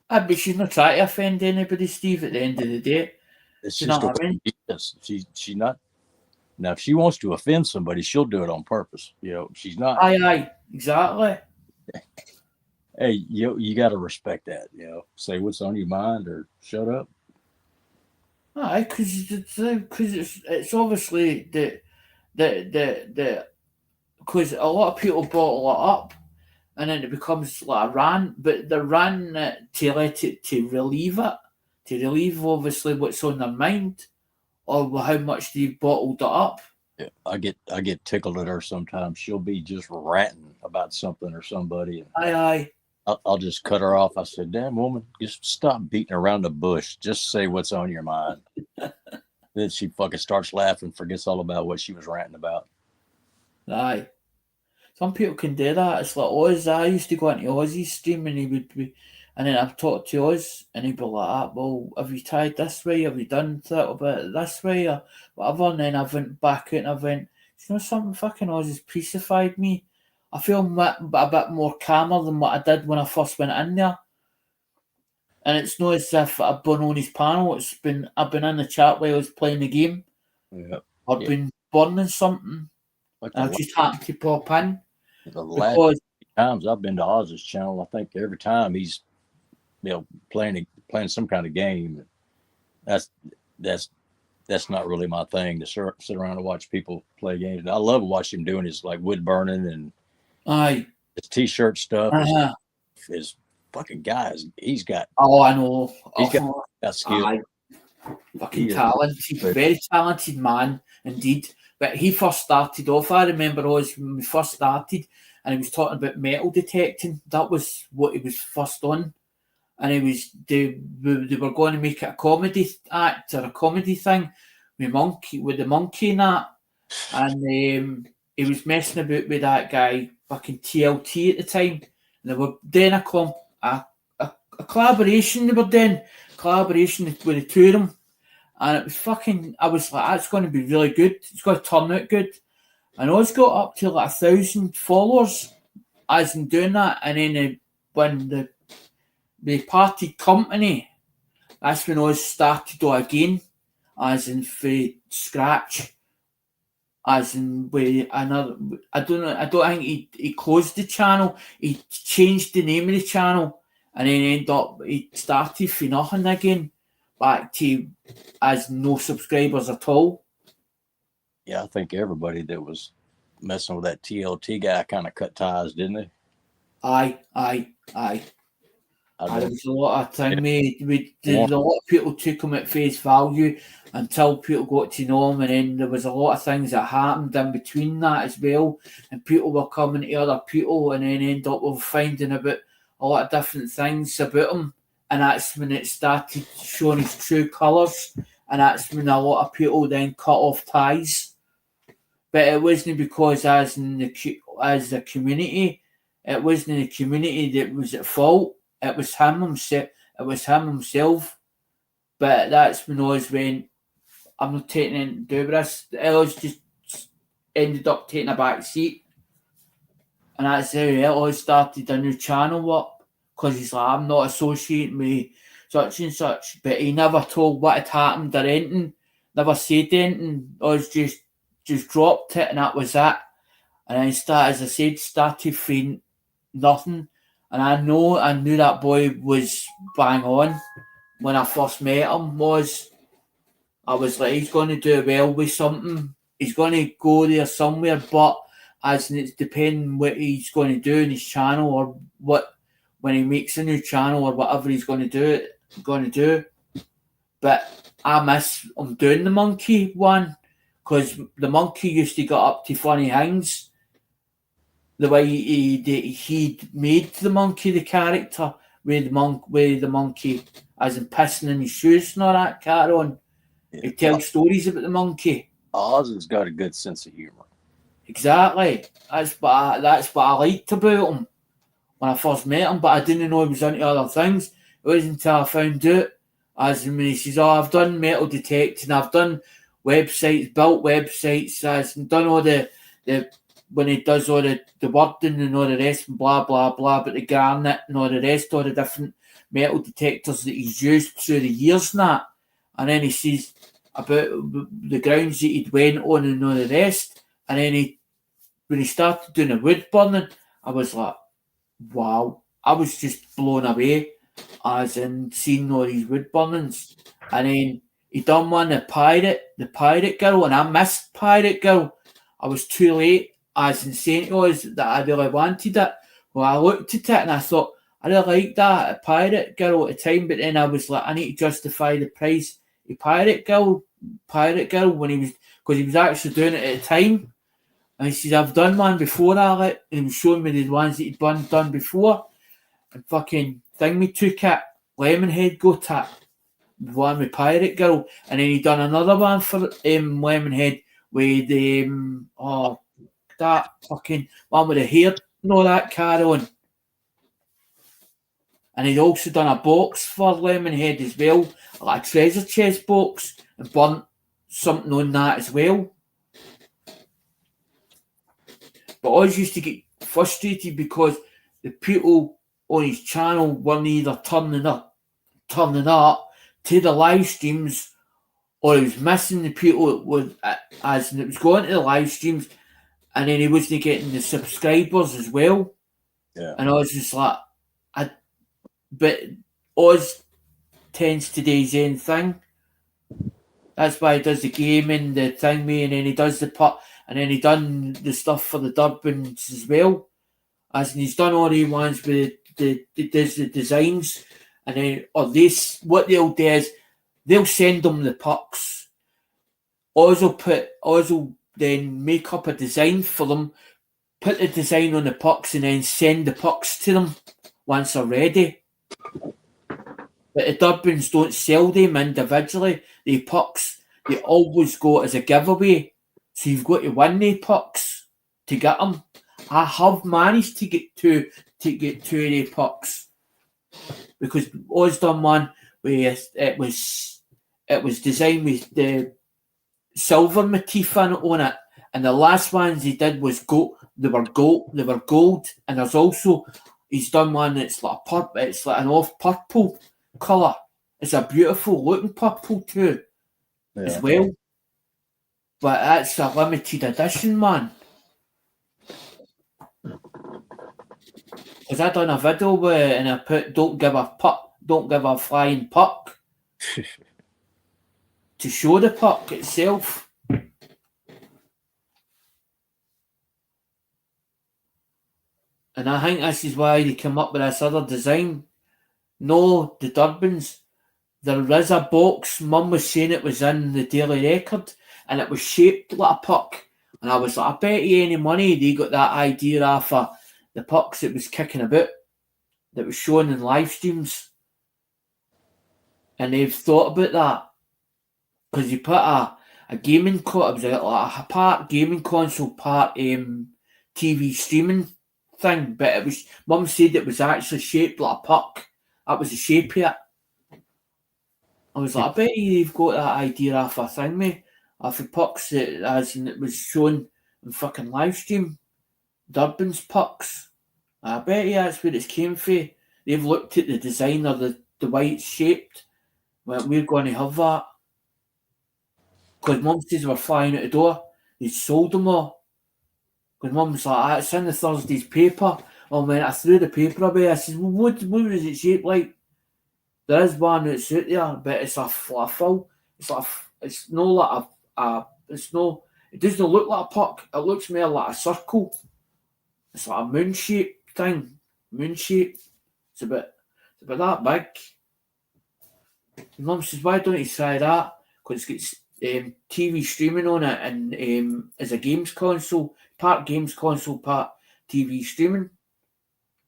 But she's not trying to offend anybody, Steve, at the end of the day. It's You just know what I mean? she's not. Now, if she wants to offend somebody, she'll do it on purpose. You know, she's not. Aye, exactly. Hey, you got to respect that. You know, say what's on your mind or shut up. Aye, because it's obviously the because a lot of people bottle it up and then it becomes like a rant, but they're ranting it to let it to relieve obviously what's on their mind or how much they've bottled it up. Yeah, I get tickled at her sometimes. She'll be just ranting about something or somebody, and Aye. I'll just cut her off. I said, "Damn woman, just stop beating around the bush. Just say what's on your mind." Then she fucking starts laughing, forgets all about what she was ranting about. Aye. Some people can do that. It's like Oz. I used to go into Ozzy's stream and he would be, and then I've talked to Oz and he'd be like, well, have you tried this way? Have you done that a bit this way or whatever? And then I went back out and I went, you know something, fucking Oz has peacified me. I feel a bit more calmer than what I did when I first went in there. And it's not as if I've been on his panel. I've been in the chat while I was playing the game. Yeah. I've been burning something. Like I just happened to pop in. the last Because times I've been to Oz's channel, I think every time he's playing some kind of game. That's not really my thing to sit around and watch people play games. I love watching him doing his like wood burning and aye. his t-shirt stuff. Uh-huh. His fucking guys, he's got Oh, I know. He's got skill. Aye. Fucking He is. talented, very talented man indeed. But he first started off, I remember was when we first started and he was talking about metal detecting. That was what he was first on. And they were going to make it a comedy act or a comedy thing with the monkey and that. And he was messing about with that guy, fucking TLT at the time. And they were doing a collaboration. They were doing collaboration with the two of them. And it was fucking, I was like, that's going to be really good. It's going to turn out good. And I got up to like 1,000 followers as in doing that. And then when the party company, that's when I started again, as in for scratch. As in with another, I don't think he closed the channel. He changed the name of the channel and then he started for nothing again. Back to as no subscribers at all. Yeah, I think everybody that was messing with that TLT guy kind of cut ties, didn't they? Aye. There was a lot of thing. A lot of people took him at face value until people got to know him, and then there was a lot of things that happened in between that as well. And people were coming to other people, and then end up with finding about a lot of different things about him. And that's when it started showing his true colours, and that's when a lot of people then cut off ties. But it wasn't because as the community, it wasn't the community that was at fault. It was him himself. But that's when Oz went, I'm not taking anything to do with this. Oz just ended up taking a back seat. And that's how Oz started a new channel up. Because he's like, I'm not associating with such and such. But he never told what had happened or anything. Never said anything. Oz just dropped it and that was it. And then started feeling nothing. And I knew that boy was bang on when I first met him. I was like, he's going to do well with something. He's going to go there somewhere, but as it's depending what he's going to do in his channel or what when he makes a new channel or whatever he's going to do. But I miss him doing the monkey one because the monkey used to get up to funny things. The way he made the monkey, the character, with the monkey, as in pissing in his shoes and all that carry on. He tells stories about the monkey. Oz has got a good sense of humor. Exactly. That's what I liked about him when I first met him, but I didn't know he was into other things. It wasn't until I found out, as in when he says, I've done metal detecting, I've done websites, built websites, as done all the when he does all the wording and all the rest, and blah, blah, blah, but the garnet and all the rest, all the different metal detectors that he's used through the years and that. And then he says about the grounds that he'd went on and all the rest. And then when he started doing the wood burning, I was like, wow. I was just blown away as in seeing all these wood burnings. And then he done one, the pirate girl, and I missed Pirate Girl. I was too late, as in saying to us that I really wanted it. Well, I looked at it and I thought, I really liked that Pirate Girl at the time, but then I was like, I need to justify the price of Pirate Girl when he was, because he was actually doing it at the time. And he says, I've done one before, Alec. And he was showing me the ones that he'd done before. And fucking thing me took it. Lemonhead got it. One with Pirate Girl. And then he done another one for Lemonhead with that fucking one with the hair and all that carry on. And he'd also done a box for Lemonhead as well, like a treasure chest box, and burnt something on that as well. But I always used to get frustrated because the people on his channel weren't either turning up to the live streams, or he was missing the people that would, as it was going to the live streams, and then he wasn't getting the subscribers as well. Yeah. And I was just like, but Oz tends to do his own thing. That's why he does the gaming, the thing, and then he does the putt, and then he done the stuff for the Durbins as well. As in he's done all the ones with the designs, and then what they'll do is they'll send them the pucks. Oz will then make up a design for them, put the design on the pucks, and then send the pucks to them once they're ready. But the Durbins don't sell them individually. The pucks, they always go as a giveaway. So you've got to win the pucks to get them. I have managed to get two of the pucks because Oz done one where it was designed with the silver motif on it, and the last ones he did was gold. They were gold, and there's also he's done one that's like purple. It's like an off purple colour. It's a beautiful looking purple too, as well. But that's a limited edition, man. Because I done a video with it and I put don't give a flying puck to show the puck itself. And I think this is why they came up with this other design. No, the Durbins. There is a box. Mum was saying it was in the Daily Record and it was shaped like a puck. And I was like, I bet you any money they got that idea off of the pucks that was kicking about, that was shown in live streams. And they've thought about that. Because you put a gaming console, it was like a part gaming console, part TV streaming thing, but it was, Mum said it was actually shaped like a puck. That was the shape of it. I was like, I bet you've got that idea off a thing, mate. Off the pucks that as in it was shown in fucking live stream. Durbin's pucks. I bet you that's where it came from. They've looked at the design of the way it's shaped. Well, we're going to have that. Because Mum says they were flying out the door. They sold them all. Because Mum's like, it's in the Thursday's paper. Oh, when I threw the paper away, I said, well, what was it shaped like? There is one that's out there, but it's a full. It's no like it doesn't look like a puck. It looks more like a circle. It's like a moon shape thing. Moon shape. It's about that big. Mum says, why don't you try that? Because it's got TV streaming on it and as a games console, part games console, part TV streaming.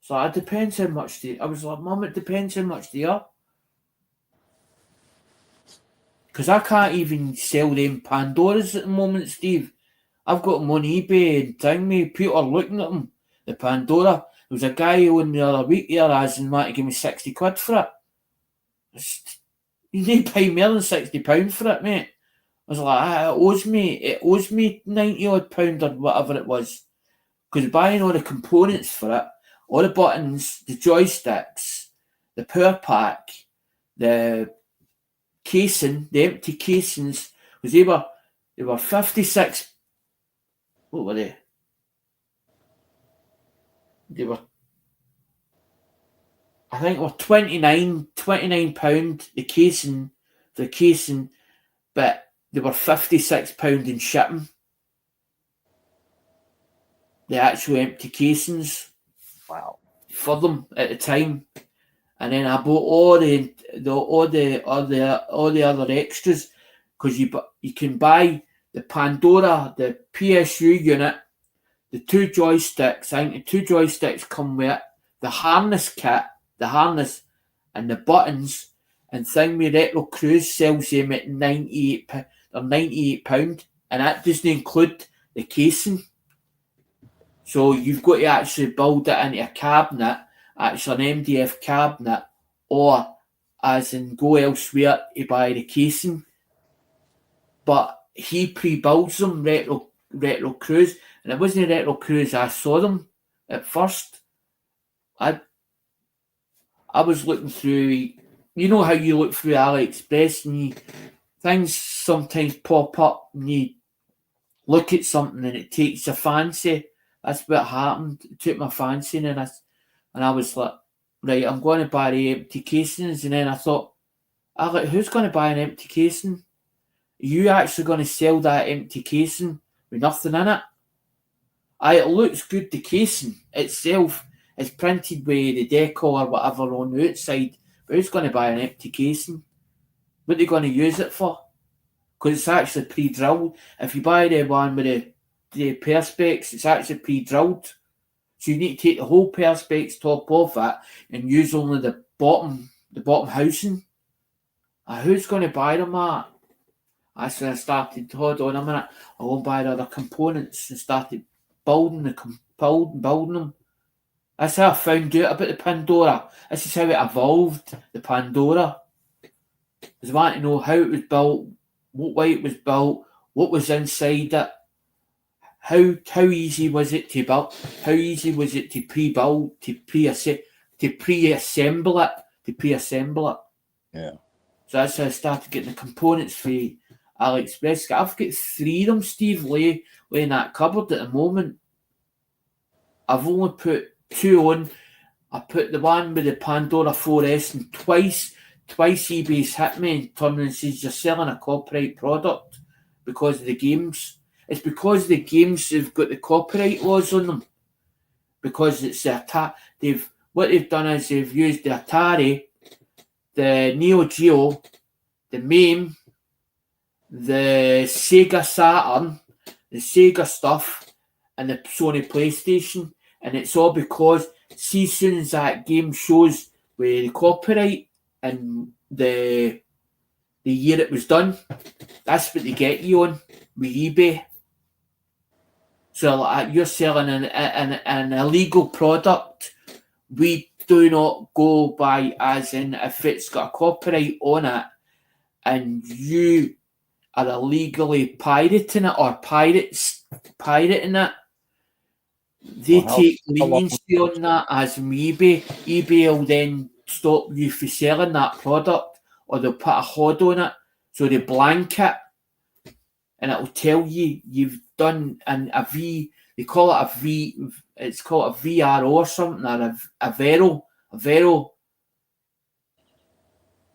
So it depends how much they. I was like, Mum, it depends how much they are. Because I can't even sell them Pandoras at the moment, Steve. I've got them on eBay and thing me. People are looking at them. The Pandora. There was a guy on the other week here as in wanted to give me 60 quid for it. You need to pay more than £60 for it, mate. I was like, it owes me 90 odd pound or whatever it was. Because buying all the components for it, all the buttons, the joysticks, the power pack, the casing, the empty casings, because they were 56. What were they? They were, I think, were £29 the casing, but they were £56 in shipping. The actual empty casings. Wow. For them at the time. And then I bought all the other extras, because you can buy the Pandora, the PSU unit, the 2 joysticks. I think the 2 joysticks come with it, the harness kit, the harness and the buttons, and thing with Retro Cruise sells them at £98, and that doesn't include the casing. So you've got to actually build it into a cabinet, actually an MDF cabinet, or as in go elsewhere to buy the casing. But he pre-builds them, Retro Cruise, and it wasn't Retro Cruise I saw them at first. I was looking through, you know how you look through AliExpress and things sometimes pop up and you look at something and it takes your fancy. That's what happened. It took my fancy, and I was like, right, I'm going to buy the empty casings. And then I thought, who's going to buy an empty casing? Are you actually going to sell that empty casing with nothing in it? It looks good, the casing itself is printed with the decor or whatever on the outside, but who's going to buy an empty casing? What are they going to use it for? Because it's actually pre-drilled. If you buy the one with the perspex, it's actually pre-drilled. So you need to take the whole perspex top off it and use only the bottom housing. Who's going to buy them, Matt? I started, hold on a minute, I won't buy the other components, and started building them. That's how I found out about the Pandora. This is how it evolved, the Pandora. I was wanting to know how it was built, what way it was built, what was inside it. How easy was it to build? How easy was it to pre-build, to pre-assemble it? Yeah. So that's how I started getting the components for AliExpress. I've got 3 of them, Steve, laying in that cupboard at the moment. I've only put 2 on. I put the one with the Pandora 4S, and twice eBay's hit me and turned and says you're selling a copyright product because of the games. It's because the games have got the copyright laws on them. Because it's what they've done is they've used the Atari, the Neo Geo, the MAME, the Sega Saturn, the Sega stuff, and the Sony PlayStation, and it's all because see, as soon as that game shows with the copyright and the year it was done, that's what they get you on with eBay. So you're selling an illegal product. We do not go by as in if it's got a copyright on it and you are illegally pirating it or pirating it. They take leniency on that as in eBay. eBay will then stop you from selling that product, or they'll put a HOD on it. So they blank it and it'll tell you you've done they call it it's called a VRO or something, or a Vero,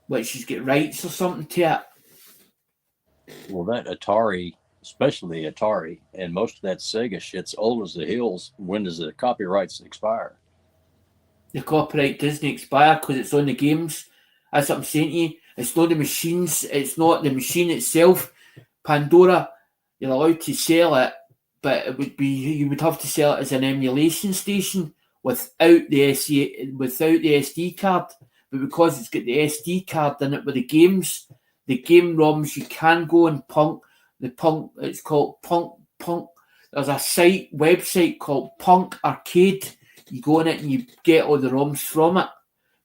which has got rights or something to it. Well, that Atari, especially Atari, and most of that Sega shit's old as the hills. When does the copyrights expire? The copyright doesn't expire because it's on the games. That's what I'm saying to you. It's not the machines. It's not the machine itself. Pandora, you're allowed to sell it, but you would have to sell it as an emulation station without the SD card. But because it's got the SD card in it with the games, the game ROMs, you can go and it's called Punk. There's a website called Punk Arcade. You go in it and you get all the ROMs from it.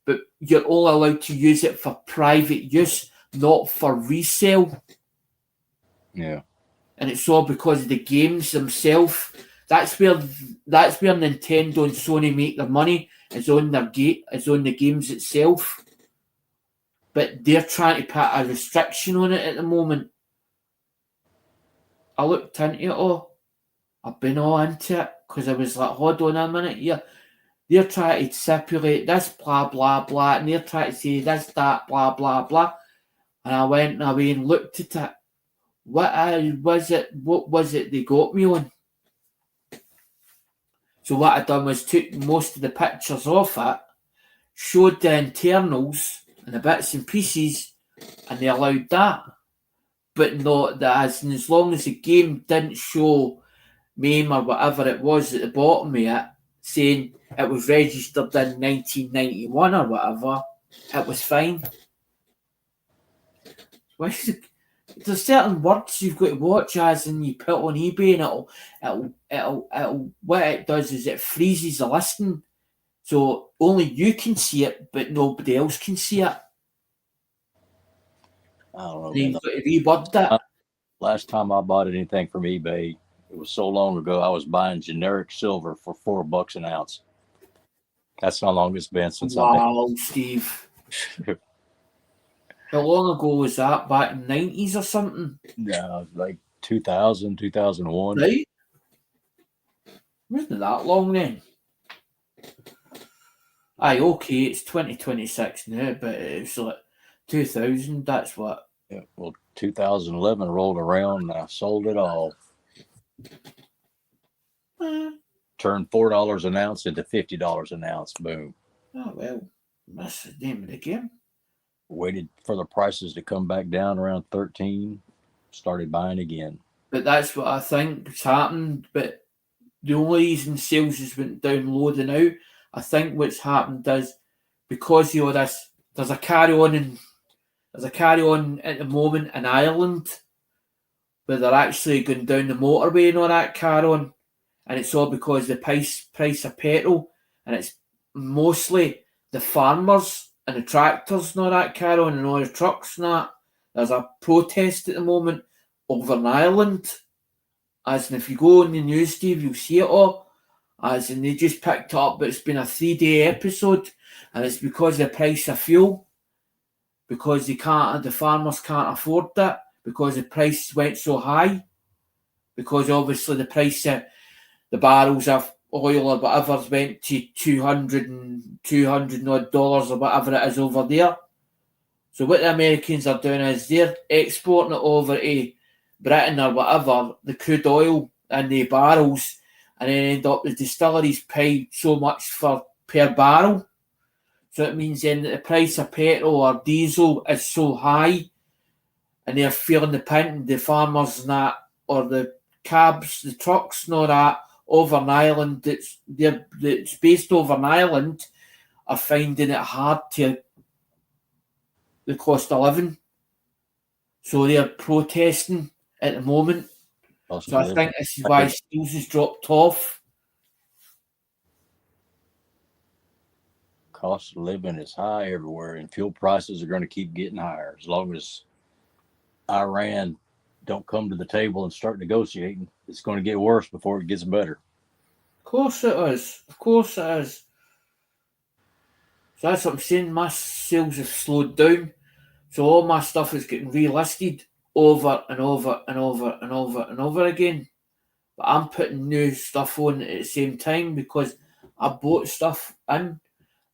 But you're all allowed to use it for private use, not for resale. Yeah. And it's all because of the games themselves. That's where Nintendo and Sony make their money. Is on the games itself. But they're trying to put a restriction on it at the moment. I looked into it all. I've been all into it because I was like, hold on a minute here. They're trying to stipulate this, blah, blah, blah, and they're trying to say this, that, blah, blah, blah. And I went away and looked at it. What was it they got me on? So what I done was took most of the pictures off it, showed the internals and the bits and pieces, and they allowed that. But not that as long as the game didn't show MAME or whatever it was at the bottom of it, saying it was registered in 1991 or whatever, it was fine. There's certain words you've got to watch as and you put on eBay and it'll what it does is it freezes the listing. So only you can see it, but nobody else can see it. I don't know. You've got to reword that. Last time I bought anything from eBay, it was so long ago, I was buying generic silver for $4 an ounce. That's how long it's been since Wow, Steve. How long ago was that? Back in the 90s or something? Yeah, like 2000, 2001. Right? Wasn't that long then? Aye, okay, it's 2026 now, but it's like 2000, that's what. Yeah, well, 2011 rolled around and I sold it all. Turned $4 an ounce into $50 an ounce. Boom. Oh, well, that's the name of the game. Waited for the prices to come back down around 13. Started buying again. But that's what I think has happened. But the only reason sales has went down low now, I think what's happened is because of all this, there's a carry on at the moment in Ireland where they're actually going down the motorway and all that carry on, and it's all because of the price of petrol, and it's mostly the farmers and the tractors and all that carry on and all the trucks and that. There's a protest at the moment over in Ireland. As in, if you go on the news, Steve, you'll see it all. As in, they just picked it up, but it's been a 3-day episode, and it's because of the price of fuel. Because the farmers can't afford that, because the price went so high. Because obviously the price of the barrels of oil or whatever's went to $200 odd or whatever it is over there. So what the Americans are doing is they're exporting it over to Britain or whatever, the crude oil and the barrels, and then end up the distilleries pay so much per barrel. So it means then that the price of petrol or diesel is so high, and they're feeling the pain, the farmers and that, or the cabs, the trucks and all that, over in Ireland, that's based over in Ireland, are finding it hard to the cost of living. So they're protesting at the moment. So I think this is why steels has dropped off. Cost of living is high everywhere, and fuel prices are going to keep getting higher. As long as Iran don't come to the table and start negotiating, it's going to get worse before it gets better. Of course it is. Of course it is. So that's what I'm saying. My sales have slowed down. So all my stuff is getting relisted over and over and over and over and over again. But I'm putting new stuff on at the same time because I bought stuff in.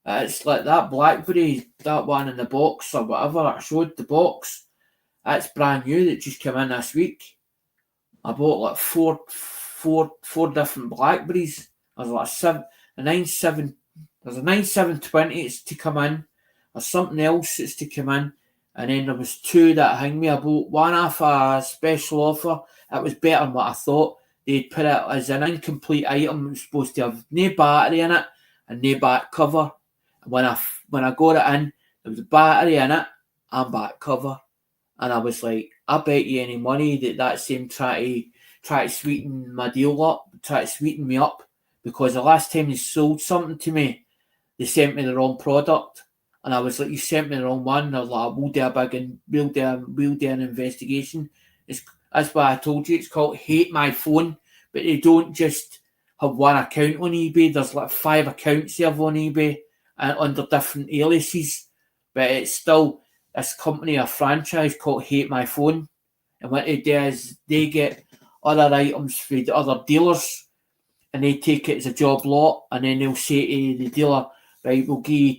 It's like that BlackBerry, that one in the box or whatever. I showed the box. That's brand new that just came in this week. I bought like four different BlackBerries. There's like there's a 9720 that's to come in. There's something else that's to come in. And then there was two that hang me. I bought one off a special offer. It was better than what I thought. They'd put it as an incomplete item. It was supposed to have no battery in it. and no back cover. And when I got it in, there was a battery in it and back cover. And I was like, I bet you any money that same try to sweeten my deal up, try to sweeten me up, because the last time they sold something to me, they sent me the wrong product. And I was like, you sent me the wrong one. And I was like, we'll do an investigation. That's why I told you it's called Hate My Phone. But they don't just have one account on eBay. There's like 5 accounts they have on eBay and under different aliases. But it's still this company, a franchise called Hate My Phone. And what they do is they get other items for the other dealers and they take it as a job lot, and then they'll say to the dealer, right, we'll give you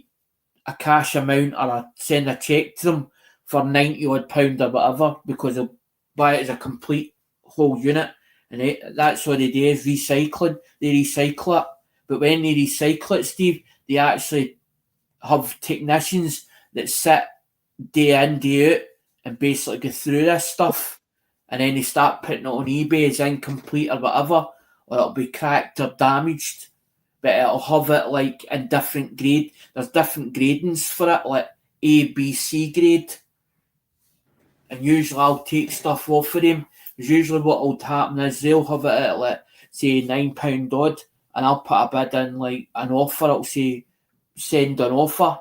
a cash amount or send a cheque to them for £90 odd or whatever, because they'll buy it as a complete whole unit. And that's what they do, is recycling. They recycle it. But when they recycle it, Steve, they actually have technicians that sit day in, day out and basically go through this stuff. And then they start putting it on eBay as incomplete or whatever, or it'll be cracked or damaged. But it'll have it like in different grade. There's different gradings for it, like A, B, C grade. And usually I'll take stuff off of them. Because usually what will happen is they'll have it at, like, say, £9 odd, and I'll put a bid in, like, an offer. It'll say, send an offer.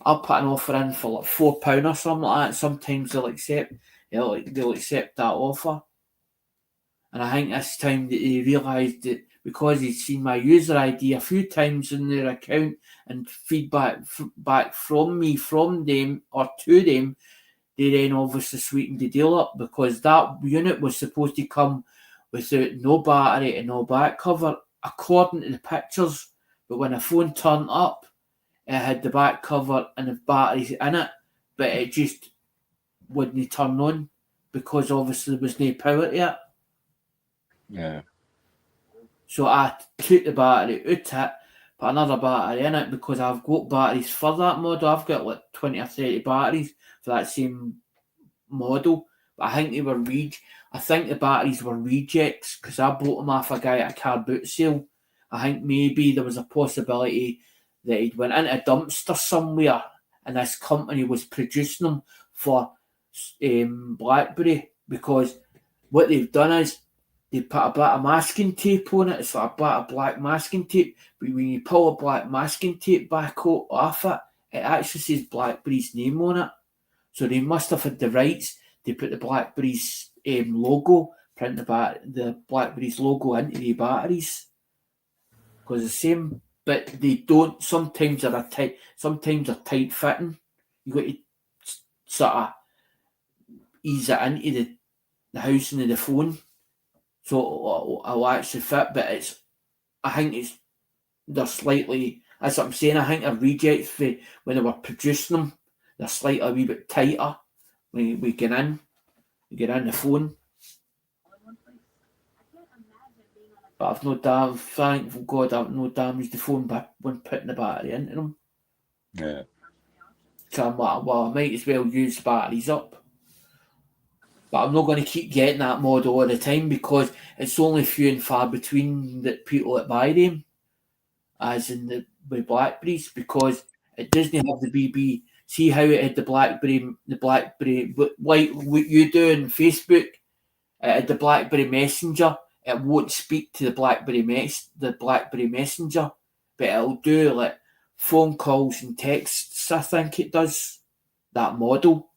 I'll put an offer in for like £4 or something like that. Sometimes they'll accept that offer. And I think this time that they realised that because they'd seen my user ID a few times in their account and feedback back from me, from them or to them, they then obviously sweetened the deal up, because that unit was supposed to come without no battery and no back cover, according to the pictures. But when the phone turned up, it had the back cover and the batteries in it, but it just wouldn't turn on because obviously there was no power to it. Yeah. So I took the battery out it, put another battery in it, because I've got batteries for that model. I've got like 20 or 30 batteries for that same model. But I think they were I think the batteries were rejects, because I bought them off a guy at a car boot sale. I think maybe there was a possibility that he'd went into a dumpster somewhere and this company was producing them for BlackBerry, because what they've done is they put a bit of masking tape on it. It's like a bit of black masking tape, but when you pull a black masking tape back off it, it actually says BlackBerry's name on it. So they must have had the rights. They put the BlackBerry's logo, print the BlackBerry's logo into the batteries, because the same. But they don't. Sometimes they're tight. Sometimes they're tight fitting. You got to sort of ease it into the housing of the phone, so it'll actually fit. But I think they're slightly. That's what I'm saying. I think they're rejects for when they were producing them. They're slightly a wee bit tighter when we get in the phone. But thankful God, I've no damaged the phone when putting the battery into them. Yeah. So I'm like, well, I might as well use the batteries up. But I'm not going to keep getting that model all the time, because it's only few and far between the people that buy them, as in with BlackBerries, because it doesn't have the BB. See how it had the BlackBerry, like what you do on Facebook, it had the BlackBerry Messenger. It won't speak to the BlackBerry Messenger, but it'll do like phone calls and texts. I think it does that model.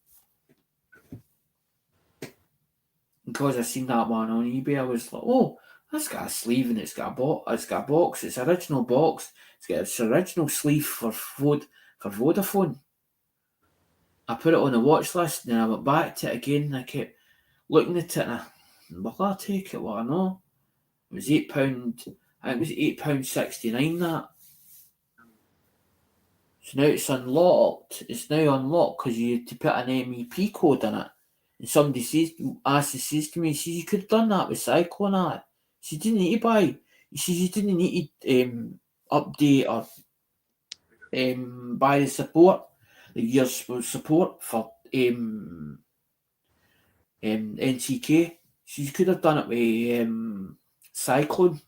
Because I seen that one on eBay, I was like, "Oh, that's got a sleeve and it's got a box. It's an original box. It's got its original sleeve for Vodafone." I put it on the watch list, and then I went back to it again, and I kept looking at it, and will I take it? Well, I know. It was £8. I think it was £8.69 that. So now it's unlocked. It's now unlocked because you had to put an MEP code in it. And somebody says to me, he says, you could have done that with Cyclone. He says, you didn't need to buy. He says, you didn't need to update or buy the support, the year's support for NCK. So you could have done it with Cyclone.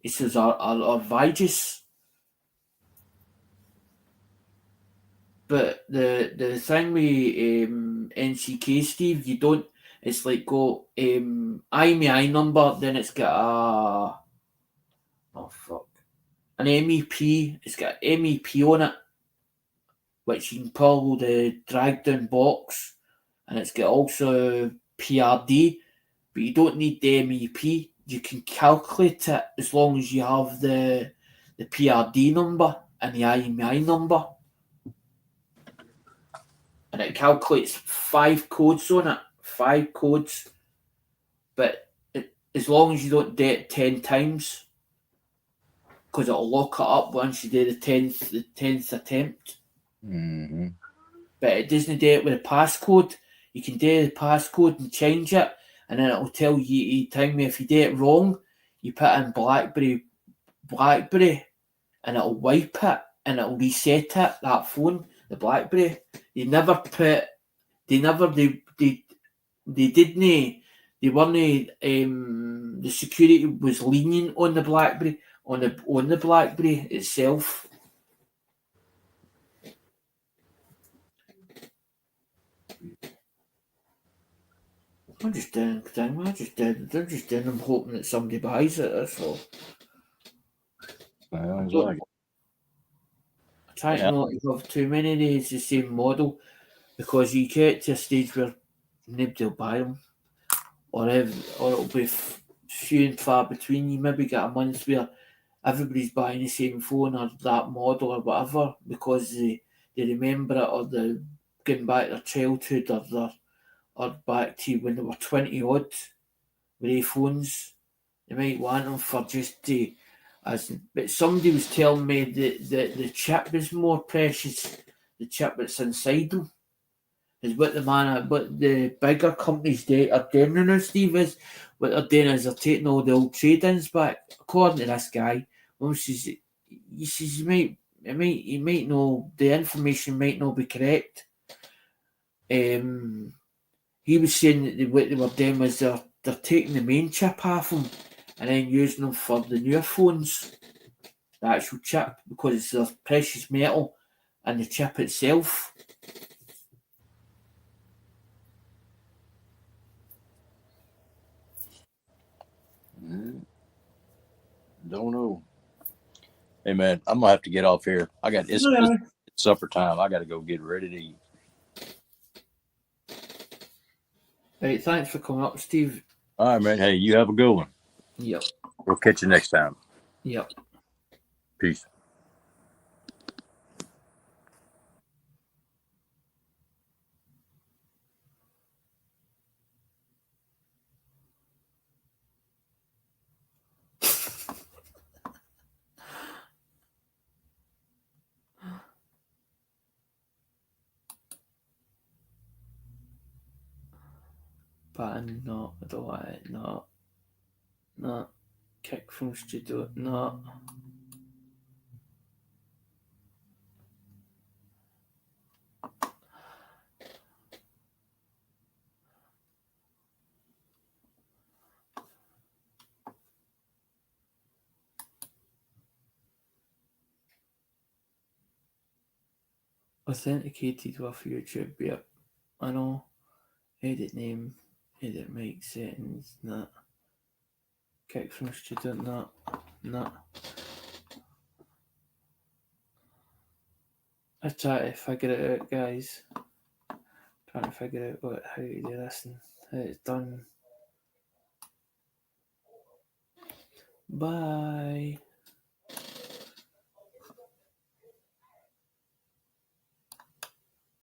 He says, or Vigis. But the thing with NCK, Steve, you don't. It's like go IMEI number, then it's got an MEP. It's got MEP on it, which you can pull the drag down box, and it's got also PRD, but you don't need the MEP. You can calculate it as long as you have the PRD number and the IMEI number. And it calculates 5 codes on it, 5 codes. But as long as you don't do it 10 times, because it'll lock it up once you do the 10th attempt. Mm-hmm. But it doesn't do it with a passcode. You can do the passcode and change it, and then it'll tell you if you do it wrong, you put in BlackBerry, and it'll wipe it and it'll reset it, that phone, the BlackBerry. They weren't, the security was lenient on the BlackBerry, on the BlackBerry itself. I'm just doing I'm hoping that somebody buys it, that's all. Sounds like it. I try not to have too many of these the same model, because you get to a stage where nobody will buy them, or it'll be few and far between. You maybe get a month where everybody's buying the same phone or that model or whatever, because they remember it, or they're getting back to their childhood, or back to when they were 20 odd with their phones. They might want them for just but somebody was telling me that the chip is more precious. The chip that's inside them is what the bigger companies are doing now, Steve, is what they're doing is they're taking all the old trade-ins back. According to this guy, he says you might know the information might not be correct. He was saying that what they were doing was they're taking the main chip off them and then using them for the newer phones, the actual chip, because it's a precious metal and the chip itself. Don't know. Hey man, I'm gonna have to get off here. It's supper time. I gotta go get ready to eat. Right, thanks for coming up, Steve. All right, man. Hey, you have a good one. Yep. We'll catch you next time. Yep. Peace. Button, no, I don't want it, no. Kick from studio, no. Authenticated with YouTube, yep. I know. Edit name, edit mic settings, nah. Kick from student, nah. I try to figure it out, guys. Trying to figure out how to do this and how it's done. Bye.